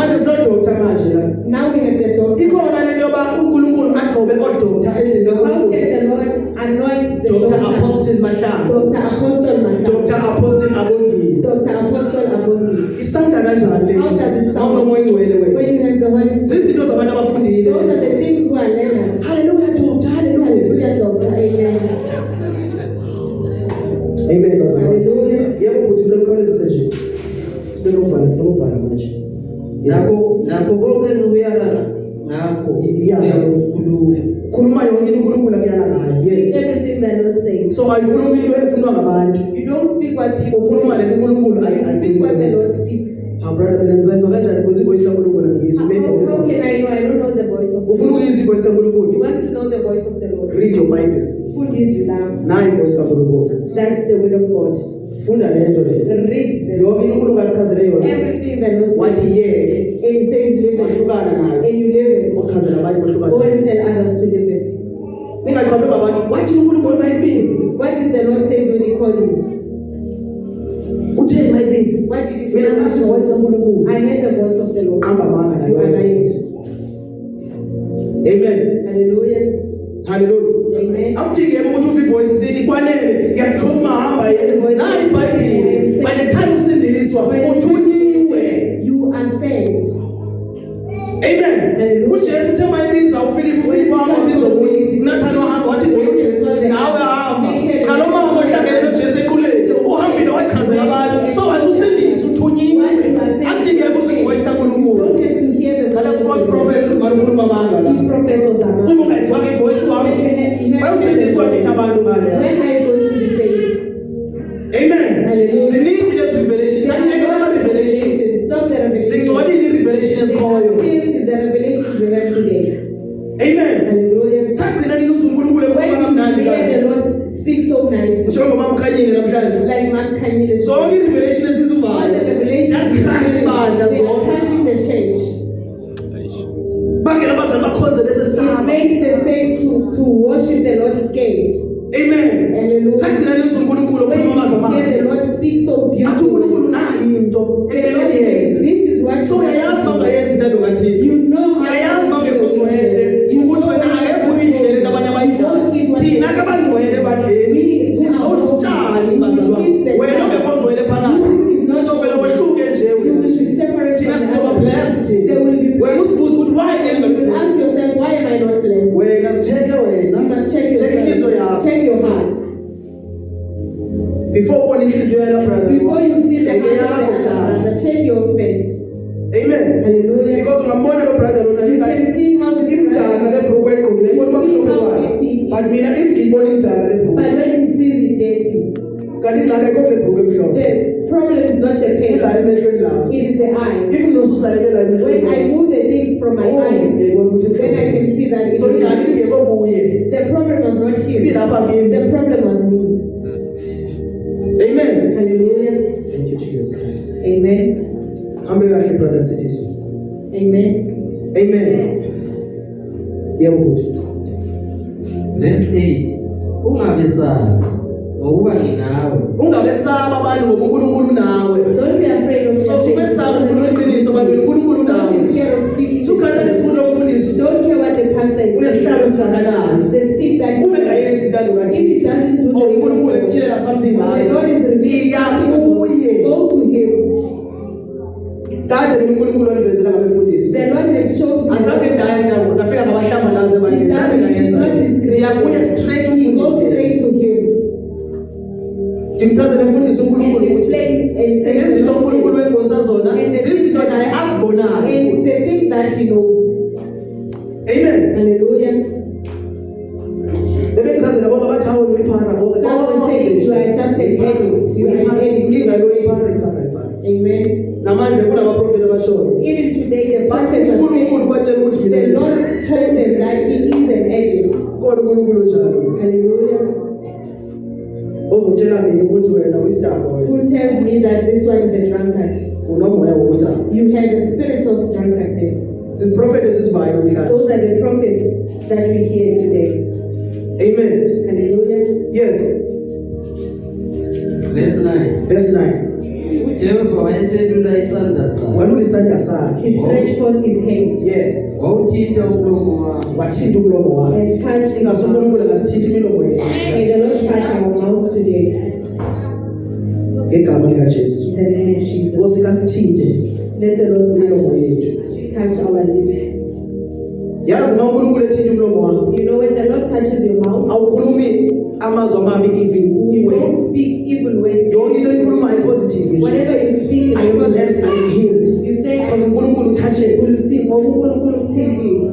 manje sinodokta manje la Now we have the doctor. ikhona lento yoba uNkulunkulu agqobe odokta endlini How kaNkulunkulu. can the Lord anoint the Dr. doctor? Apostle Mahlangu, Dr. Apostle Mahlangu. Dr. Apostle Abongile. Dr. Apostle Abongi. Isanda kanjani le? How does it sound? Awunomoya ingcwele wena. When you have the Holy Spirit. Zizinto zabantu abafundile. Those are the things who are learners. Hallelujah, Doctor. Hallelujah. Hallelujah, doctor. Amen. Amen, bazalwane. Hallelujah. Yebo futhi ngikukhawulezisa nje. Sibeke uvala manje. nakho konke nokuyalana ngakho Yeah. uyakukhuluma. Khuluma yonke into uNkulunkulu akuyala ngayo. Speak Yes. everything the Lord says. So ayikhulumi into efunwa ngabantu. You don't speak what people Ukhuluma say. le uNkulunkulu You speak what the Lord speaks. Brother, mina ngizayizwa kanjani because ivoice kaNkulunkulu ngiyizwa. How can I know? I don't know the voice of the Ufuna Lord. ukuyizwa ivoice You kaNkulunkulu? want to know the voice of the Lord. Read your Bible. Food is you love. Nayi ivoice kaNkulunkulu. That's the word of God. Funda lento le. Read Yonke into uNkulunkulu akuchazele yona. everything the Lord Wathi says. yeke And He says live it. wahlukana nayo. And you live it. Wachazela abantu Go bahlukana. and tell others to live it. Ningaqhamuki abantu. Wathi uNkulunkulu mayibizi. What did the Lord say when He called you? Utheni mayibizi? What did He Mina say? ngathi ivoice kaNkulunkulu. I heard the voice of the Lord. Angabanga You are nayo. lying. Amen. Hallelujah. Hallelujah. Amen. Awudingeki ukuthi uve ivoice isithi kwanele ngiyaxhuma hamba yena. Nayi iBhayibheli. By the time usindiswa uthunyiwe. You are sent. Amen. Hallelujah. uJesu uthe mayibiza uFilipi wami wabiza umuntu. uNathani wahamba wathi ngoye uJesu nawe hamba. Naloma ngohlangene noJesu equleni uhambile wachazela abantu. So wathi usindiswa uthunyiwe. Awudingeki ukuthi ivoice kaNkulunkulu. Don't get to hear the Ngale voice of false the prophets Lord. simalukhuluma amanga la. The prophets was a Uma ungayizwanga ivoice wami bayosindiswa nini abantu ngale. When are you going to be saved? Amen. Hallelujah. Ziningi lezi revelation. Kanti ngeke ama revelation. Stop the revelation. Zingcolile i-revelation ezikhoyo. The revelations we have today. Amen. Hallelujah. Sagcina nini uNkulunkulu When ekhuluma kamnandi we hear kanje. the Lord speak so nice, Njengoba mkhanyile namhlanje. like Mark Kanyile, Zonke i-revelation all esizivayo. the revelations we Crash ibandla they are zonke. crashing the church. Bangela abazali bakhonzele It sesaba. makes the saints to worship the Lord's gate. Amen. Hallelujah. Sagcina nini uNkulunkulu When okhuluma you amazwi hear the amahle. Lord speak so Athi beautifully, uNkulunkulu nayo into the ekumele Lord says, uyenze. this is what So uyayazi uma ungayenzi into kathini. you know how Uyayazi uma ungekho you ukuthi wena akekho uyidlele nabanye abayidlala. Thina ke abangcwele badleli sizotshani bazalwane. Wena ongekho ngcwele phakathi. Uzovela wehluke nje you wena. will be separated Thina from sizoba others. blessed. They will be Wena uzibuza ukuthi why You ngeke will ask yourself, why am I not blessed? wena sicheke wena. You must check inhliziyo yourself. yakho. Check your heart. Before ubone inhliziyo yala brother. Before you see the Check heart of the yakho other kuqala. brother, check yours first. Amen. Hallelujah. Because ungambona lo brother lona You can see how this imdaka brother, lebhruku egqokile ibona ubamhlophe kwayo. But mina if ngiyibona imdaka lebhruku but when he sees it dirty, kanti ingxaki ekho lebhruku emhlophe. the problem is not the pain, Ila emehlweni lawo. it is the eye. If nginosusa le lela emehlweni When I lawo. move the things from my eyes, ngiyibona ukuthi then I can see that it so is ingxaki ingekho kuye. the problem was not him. Ibilapha kimi. The problem was me. Amen. Hallelujah. Thank you Jesus Christ. Amen. Hambe kahle brother Sithiso. Amen. Amen. Yebo futhi. Verse 8. Ungabesabi ngokuba nginawe. Ungabesaba abantu ngoba uNkulunkulu nawe. Don't be afraid of So your ubesaba uNkulunkulu abantu uNkulunkulu nawe. Don't be scared of speaking. Sukhatha lesifunda ukufundisa. Don't care what the pastor is saying. Unesihlalo singakanani. The seed that Uma engayenzi kanti if kathi he doesn't do oh the uNkulunkulu ekuthilela something the Lord ngayo. is revealing Iya something. kuye. Go to him. Kade uNkulunkulu wanivezela ngabefundisi. The Lord has showed me. Azange ngayena ngafika ngabahlambalaze He bani. Azange doesn't, he's ngayenza. not disgraced. Ngiyakuya straight He goes umfundisi. straight to him. Ngimthathe nemfundisi uNkulunkulu And ukuthi explain and say izinto uNkulunkulu wenza zona zizinto naye azibonayo. and the things that he knows. Amen. Hallelujah. Bebengichazela bonke abathi hawo uliphara bonke. Some will say you are just a idiot. You are an Inkinga lo iphara idiot. iphara. Amen. Namanje kunabaprofeti abashoyo. Even today, the Bathi prophets are uNkulunkulu batshela ukuthi saying, the mina Lord told them that he is an idiot. kodwa uNkulunkulu njalo. Hallelujah. Ozotshela mina ukuthi wena uyisamba wena. Who tells me that this one is a drunkard? Unomoya wokuthi You have a spirit of drunkardness. sisiprofeti esisibayo namhlanje. Those are the prophets that we hear today. Amen. Hallelujah. Yes. Verse 9. Verse 9. uJehova wayeselula isandla sakhe, walula isandla sakhe. He stretched forth his hand Yes, wawuthinta umlomo wakhe. wathinta umlomo wakhe. and touched Ingase his mouth. uNkulunkulu angasithinta imilomo yethu May the Lord touch our mouths today. ngegama likaJesu. In the name of Jesus. Nkosi kasithinte Let the Lord imilomo yethu. touch our lips. Yazi uma uNkulunkulu ethinta umlomo wakho, You know, when the Lord touches your mouth, awukhulumi amazwi amabi even you kuwe. don't speak evil words. Yonke into ikhuluma positive nje. Whatever you speak is I am blessed, I am healed. You say, Because uNkulunkulu uthathe. uNkulunkulu uthini.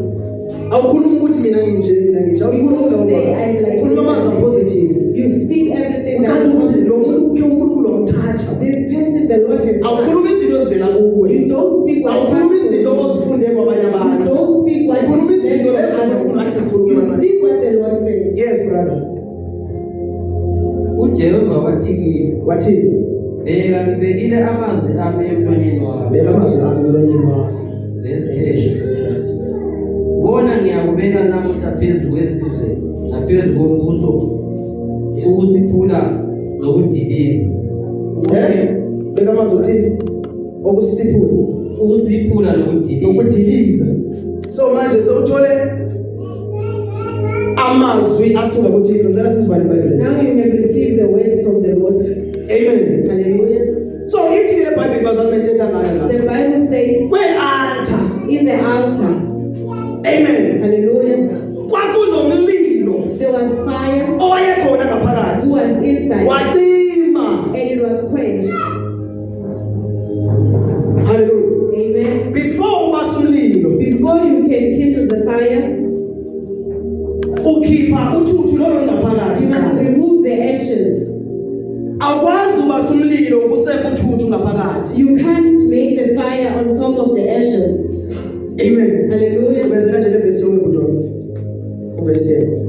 Awukhulumi ukuthi mina nginje, mina nginje. Awukhulumi lawo mazwi. Ukhuluma amazwi positive. You speak everything Ukhanya ukuthi that lo muntu ukhe uNkulunkulu wamthatha. this person the Lord has done. Awukhulumi izinto ezivela kuwe. You don't speak what Awukhulumi izinto you ozifunde kwabanye abantu. don't speak what Ukhuluma you izinto said. ezinkulu athi You sikhuluma manje. speak what the Lord says. Yes brother. uJehova wathi kimi, Wathini? bheka ngibekile amazwi ami emlonyeni wakho. Beka amazwi ami emlonyeni wakho. Verse Thank you, 10. Jesus Christ. Bona ngiyakubeka namuhla phezu kwezizwe naphezu kombuso, Yes. ukusiphula nokudiliza. Beka amazwi uthini? Okusiphula, Ukusiphula nokudiliza. nokudiliza. So manje sewuthole amazwi asuka kuThixo. Ngicela sizibale iBhayibheli. Now you have received the words from the Lord. Amen. Hallelujah. So ithi le Bible bazalwane ethetha ngayo la. The Bible says Kwe-altar. in the altar. Amen. Hallelujah. Kwakunomlilo There was fire owayekhona ngaphakathi. who was inside Wacima. and it was quenched. Hallelujah. Amen. Before ubasa umlilo, Before you can kindle the fire, ukhipha uthuthu lolo you ngaphakathi. must remove the ashes. Awukwazi ubasa umlilo kusekho uthuthu ngaphakathi. You can't make the fire on top of the ashes. Amen. Hallelujah. Uveze kanje le verse yonke kudwa. Uvese 10.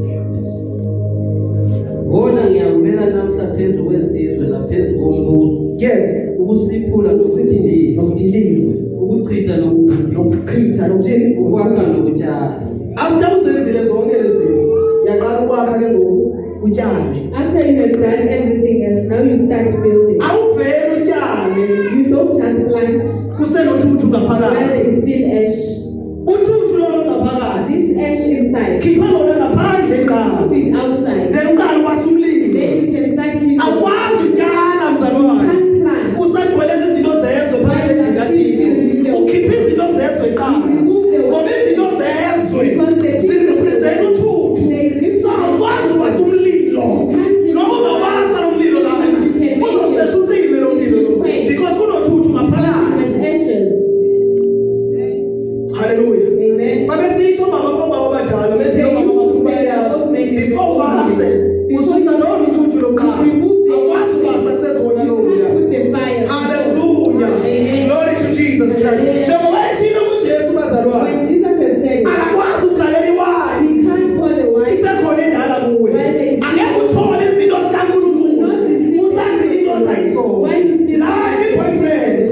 Bona ngiyakubeka namuhla phezu kwezizwe naphezu kombuso, Yes. ukusiphula nokudiliza, Nokudiliza, ukuchitha nokudiliza, nokuchitha, nokuthini? ukwakha nokutshala. After uzenzile zonke lezi zinto, uyaqala ukwakha ke ngoku utyale. After you have done everything else, now you start building. Awuvele utyale You don't just plant kusenothuthu while ngaphakathi. there is still ash. Uthuthu lolo ngaphakathi. This ash inside, Khipha lona ngaphandle eqala. keep it outside. Then uqala ubasa umlilo. Then you can start keeping. Awukwazi utyala You mzalwane. can't plant. Kusagcwele izinto zezwe phakathi endingathini. Ukhipha izinto zezwe eqala. Ngoba izinto zezwe zirepresent uthuthu. So awukwazi ubasa umlilo. Noma ungabasa lo mlilo lana, uzoshesha ucime lo mlilo lo. Because kunothuthu ngaphakathi. There's ashes. Hallelujah. Amen. Babesitsho baba abadala bephiwa baba before ubase ususa lo thuthu lokuqala. Awukwazi ubasa kusekhona lo You ya. can't put the fire. Hallelujah. Amen. Glory to Jesus Christ. Njengoba ethile uJesu bazalwane. When Jesus has said it, Akakwazi ukugalela iwayini. he can't pour the wine. Isekhona endala kuwe. Angeke uthole izinto zikaNkulunkulu. Usagcina into zayisona. Lahla i-boyfriend.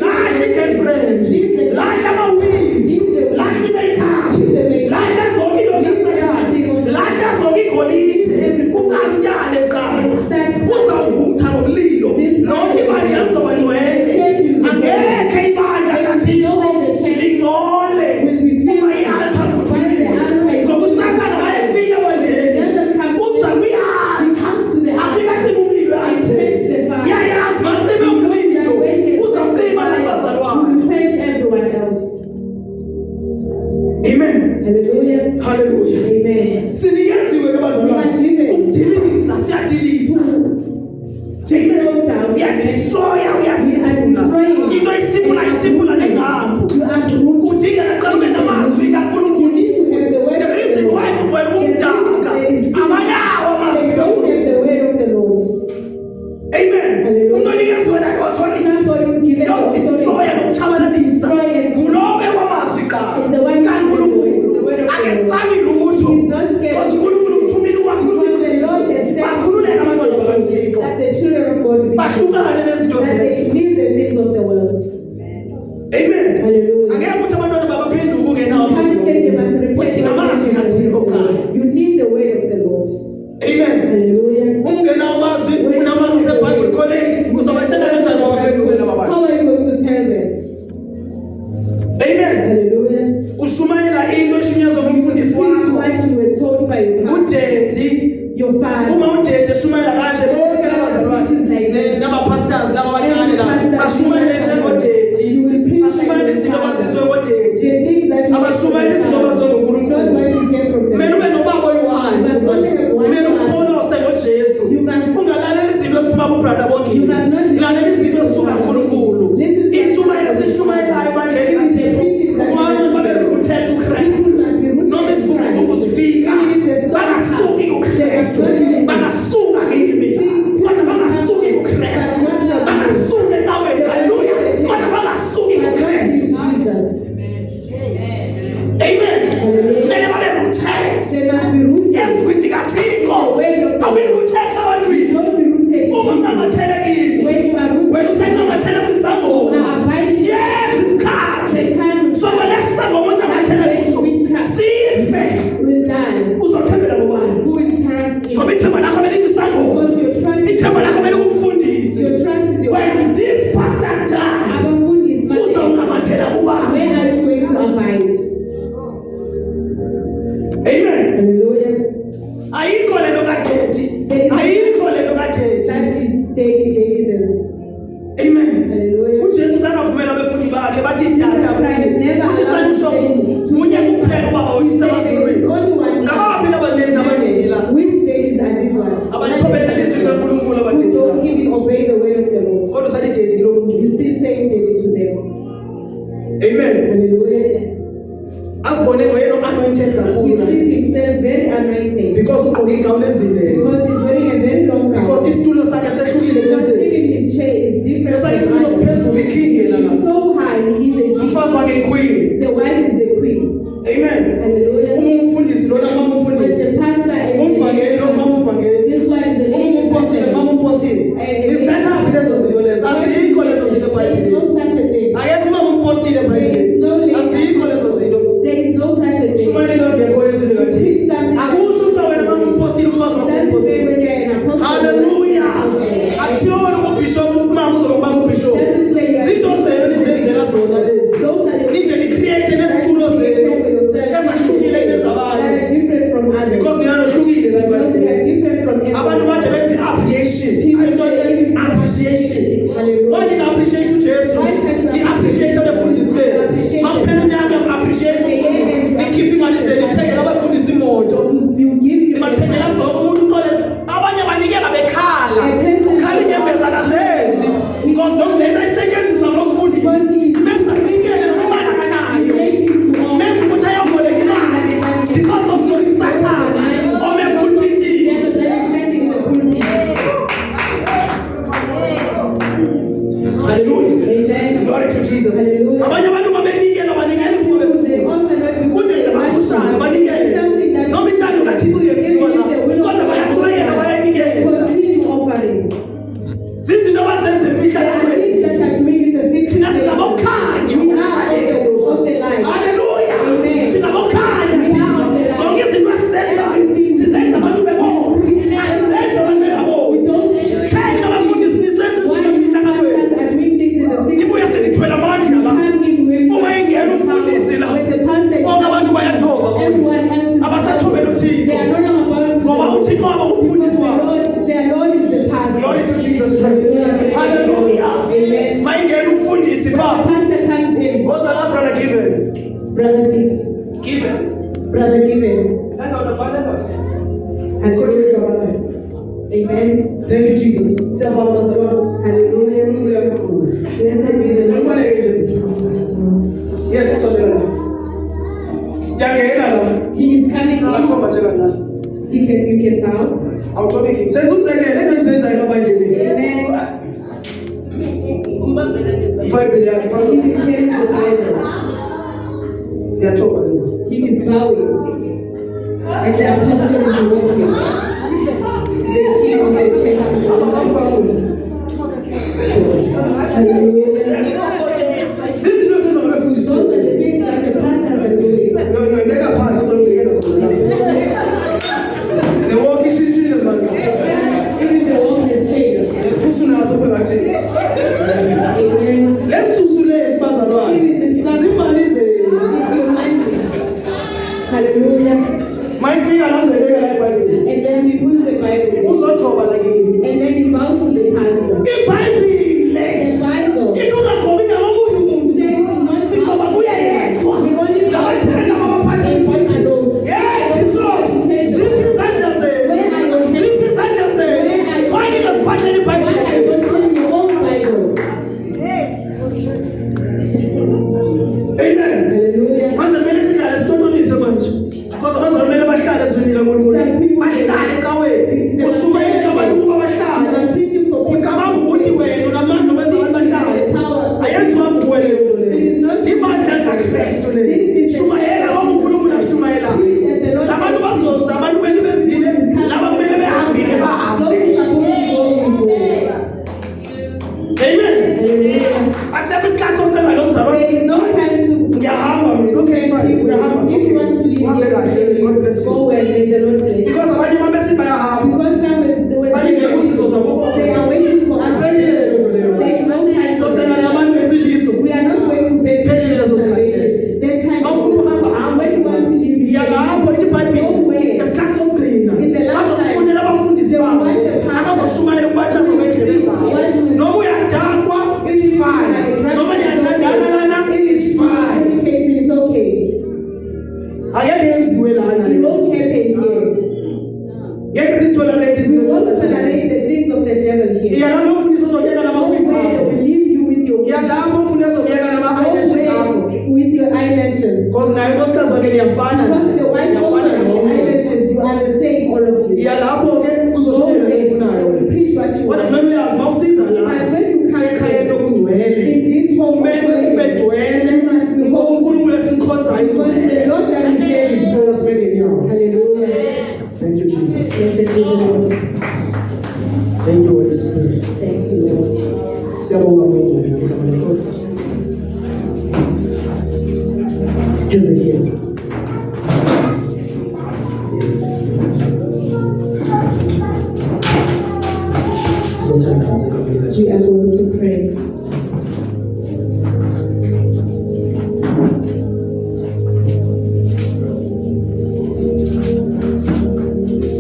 Lahla i-girlfriend. Lahla ama-weave. Lahla i-makeup. Lahla zonke into zaSathane. Lahla zonke igolide. Uqale utyale kuqala. Uzawuvutha lo mlilo. Lonke ibandla lizoba ngcwele. Angeke ibandla lathini Amen. Hallelujah. Ushumayela into eshunyezwa ngumfundisi This is wakho. what you were told by your pastor, Udedi your father. uma udedi eshumayela kanje bonke labazalwane nama-pastors laba abancane laba bashumayele njengodedi, bashumayele izinto abazizwe The ngodedi, things that you abashumayele izinto abazizwe not nguNkulunkulu. what you hear from them. Kumele ube nobaba oyi-one, You must not have one kumele father. ukholose ngoJesu. You must- Ungalaleli izinto eziphuma kubrada Bongile, You must not listen- lalela izinto ezisuka kuNkulunkulu. Listen to- Intshumayelo esishumayelayo ebandleni kaThixo, abantu babe rooted kuKristu. People must be rooted Noma in isivuguvugu Christ. sifika, Even if there's no bangasuki kuKristu, bangasuka kimi, kodwa bangasuki kuKristu, bangasuki endaweni, haleluya, kodwa bangasuki But not in kuKristu. Jesus. Amen. Hallelujah. Kumele babe They rooted must be rooted. ezwini likaThixo, abe rooted ebantwini. Don't be rooted in Uma people. ungangathele kimi, When you are rooted, wena usengangathele you kwisangoma. are abiding. Yes, isikhathi The time soba lesisangoma umuntu angathele kuso sife, will die. uzothembela kubani? Who will trust in? Ngoba ithemba lakho beli kwisangoma, Because your trust is ithemba lakho beli kumfundisi. your trust is your When this pastor dies, Abafundisi manje. uzongathela kubani? Where are you going to abide? Amen. Hallelujah. Ayikho lento kadedi, ayikho lento kadedi. That is daily this. Amen. Hallelujah. uJesu sanavumela abafundi bakhe bathi tata uthi sanusho munye kuphela ubaba wethu He said there is semazulwini. only one Ngabaphi labadedi abaningi la Which days are these ones? abathobela ilizwi likaNkulunkulu Who abadedi don't la. even obey the word of the Lord. Kodwa sathi dedi lo muntu. You still saying daily to them. Amen. Hallelujah. Asibone ngoyena anointed He kakhulu la. sees himself very anointed. Because ugqoke igawuni ezinde. Because he's wearing a very long Because gown. isitulo sakhe sehlukile Because bese. even his chair is different Bese from isitulo siphezulu others. iking yena la. He's so high, he is a king. Umfazi wakhe iqueen. The wife is the queen. Amen. Hallelujah. Uma umfundisi lona mama But umfundisi. the pastor and Umvangeli lo mama umvangeli. this one is the Uma leading umposile pastor. mama umposile. Izithathaphi lezo zinto lezo? Azikho lezo zinto There is eBhayibhelini. no such a thing. Ayekho uma umposile eBhayibhelini. Azikho lezo zinto. There is no such a thing. Shumayela into ezingekho ezwini likaThixo. Speak something. Akusho ukuthi wena mama umposile umfazi wakho Doesn't say umposile. when you're an apostle. Haleluya. Akuthiwa wena ubishop umama uzoba ubishop. Doesn't say you're Zinto zenu nizenzela zona lezi. those are the Nije ni-create nezitulo zenu ezahlukile kunezabanye. that are different from others. Because nina nohlukile la Because we eBhayibhelini. are different from Abantu everyone. bathi bethi appreciation. Ayinto appreciation. Why did appreciate uJesu? Ni appreciate abafundisi benu. Makuphela unyaka appreciate umfundisi. Nikhiphe imali zenu nithengele abafundisi imoto. You give your Nibathengela zonke umuntu uqole. Abanye banikela bekhala. Ukhala inyembezi akazenzi. Because lokhu lento ayisetshenziswa ngokufundisa. Menza kunikele noma imali akanayo. Menza ukuthi ayoboleka imali. Because of lo Satan. Omepulpitini. Hallelujah. Amen. Glory to Jesus. Hallelujah. Abanye abantu babenikela banikela kuba befundisa. Kunele bakushayo banikele. Noma intando kaThixo iyenziwa la. Kodwa bayaqhubekela bayanikela. Continue offering. Zizinto abazenza emfihlakalweni. Things that are doing in the secret. Thina sinabokhanya. We are of the light. Hallelujah. Amen. Sinabokhanya thina. Zonke izinto esizenzayo sizenza abantu bebona. Asizenzi abantu bengaboni. Thina abafundisi nisenza izinto emfihlakalweni. Ibuya senithwele amandla la. Uma ingena umfundisi la. Bonke abantu bayathoba. Abasathobela uThixo. Ngoba uThixo waba umfundisi wabo. Glory to Jesus Christ. Hallelujah. Amen. Mayingena umfundisi The ba. pastor comes in. What's that brother given? Brother gives. Given. Brother given. Hallelujah. Amen. Thank you Jesus. Siyabonga bazalwane. Hallelujah. Blessed be the Lord. Yes, usondela la. Yangena la. He is coming in. Athomba nje kancane. You can bow. Awuthobeki. Senza umzekelo into enzenzayo emabandleni. Amen. iBhayibheli yakhe He phakathi. carries the Bible. Ngiyathoba ke. He is bowing. And the apostle is with him. The king of the church. Hallelujah. Zizinto ezenza abafundisi. Those are the things that the pastors are doing. Yoyibeka phansi uzongibekela khona lapha. Newonke ishintshile manje. Even the world has changed. Lesisusu naso phakathi. Amen. Lesisusu le esibazalwane. Zimali Amen. Hallelujah. Manje kumele sihlale sitotonise manje. Because abazali kumele bahlale ezwini likaNkulunkulu. Bahlale ecaweni. Ushumayela abantu ukuba bahlale. I'm preaching for people. Ngicabanga ukuthi wena unamandla okwenza abantu bahlale. Ayenziwa nguwe leyo nto leyo. Ibandla likaKristu leyo. Shumayela ngoNkulunkulu akushumayela. Labantu bazoza, abantu kumele bezile, laba kumele behambile bahambe. Amen. Asabe isikhathi sokucela lo mzalwane. There is no time to Ngiyahamba mina. Okay, fine. Ngiyahamba. If you want to leave, Uhambe kahle. God bless you. go and may the Lord bless you. Because abanye uma besithi bayahamba. Because some is the way Balinde usizo zabo. they are waiting for us. There is no time So to tena nabantu betsiliso. we are not going to beg Phelele leso sikhathi leso. that time Awufuna uhamba hamba. when you want to leave Ya lapho iBhayibheli ngesikhathi sokugcina. Bazofunela abafundisi babo. Abazoshumayela kubatsha ngezindlela zabo. Noma uyadakwa is fine. Noma niyathandana lana is fine. communicating, it's okay. Ayeke yenziwe lana. It won't happen here. Ngeke sitolerate We izinto won't tolerate the things of the devil here. iya lapho ufundisa uzobeka No way they nama-wig will leave you with your iya lapho ufundisa uzobeka nama-eyelashes akho. no way with your eyelashes. Because naye nkosikazi wakhe niyafana. Because the white also Niyafana has nonke. eyelashes, you are the same, all of you. Iya lapho-ke No uzoshayela way they efunayo. will preach what you Kodwa want. kumele uyazi uma usiza la But when you come ekhayeni okungcwele in this home, kumele kube gcwele ngoba uNkulunkulu esimkhonzayo because the Lord that is there is Kumele sibeke inyawo. hallelujah. Thank you, Jesus. Blessed be the Lord. Thank you, Holy Spirit. Thank you, Lord. Siyabonga Mungu ngegama lenkosi. Hezekiah. Yes. Sizothandaza egama We are likaJesu. going to pray.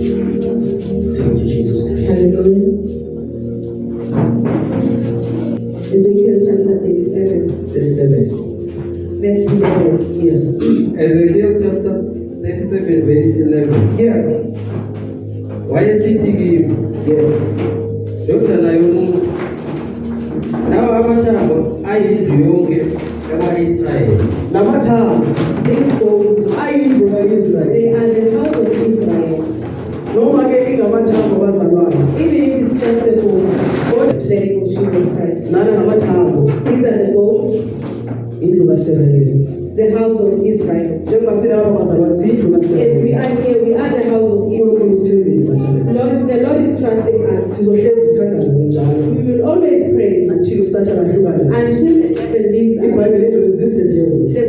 Thank you, Jesus Christ. Hallelujah. Ezekiel chapter 37, Verse 11. verse 11. Yes. Ezekiel chapter 37 verse 11. Yes. Wayesithi kimi, Yes. ndodana yomuntu, lawa amathambo ayindlu yonke yakwa-Israyeli. Lamathambo These bones, ayindlu kaIsrayeli. they are the house of Israel. Noma-ke ingamathambo bazalwane. Even if it's just the bones, God, the name of Jesus Christ. Nana ngamathambo These are the bones, indlu kaSerayeli. the house of Israel. Njengoba silapha bazalwane siyindlu If we kaSerayeli. are here, we are the house of Israel. uNkulunkulu sithembile batshana. Lord, the Lord is trusting us. Sizohlezi sithandaze njalo. We will always pray Until usathana ahlukane. until the devil leaves us. iBhayibheli lithi resist the devil. The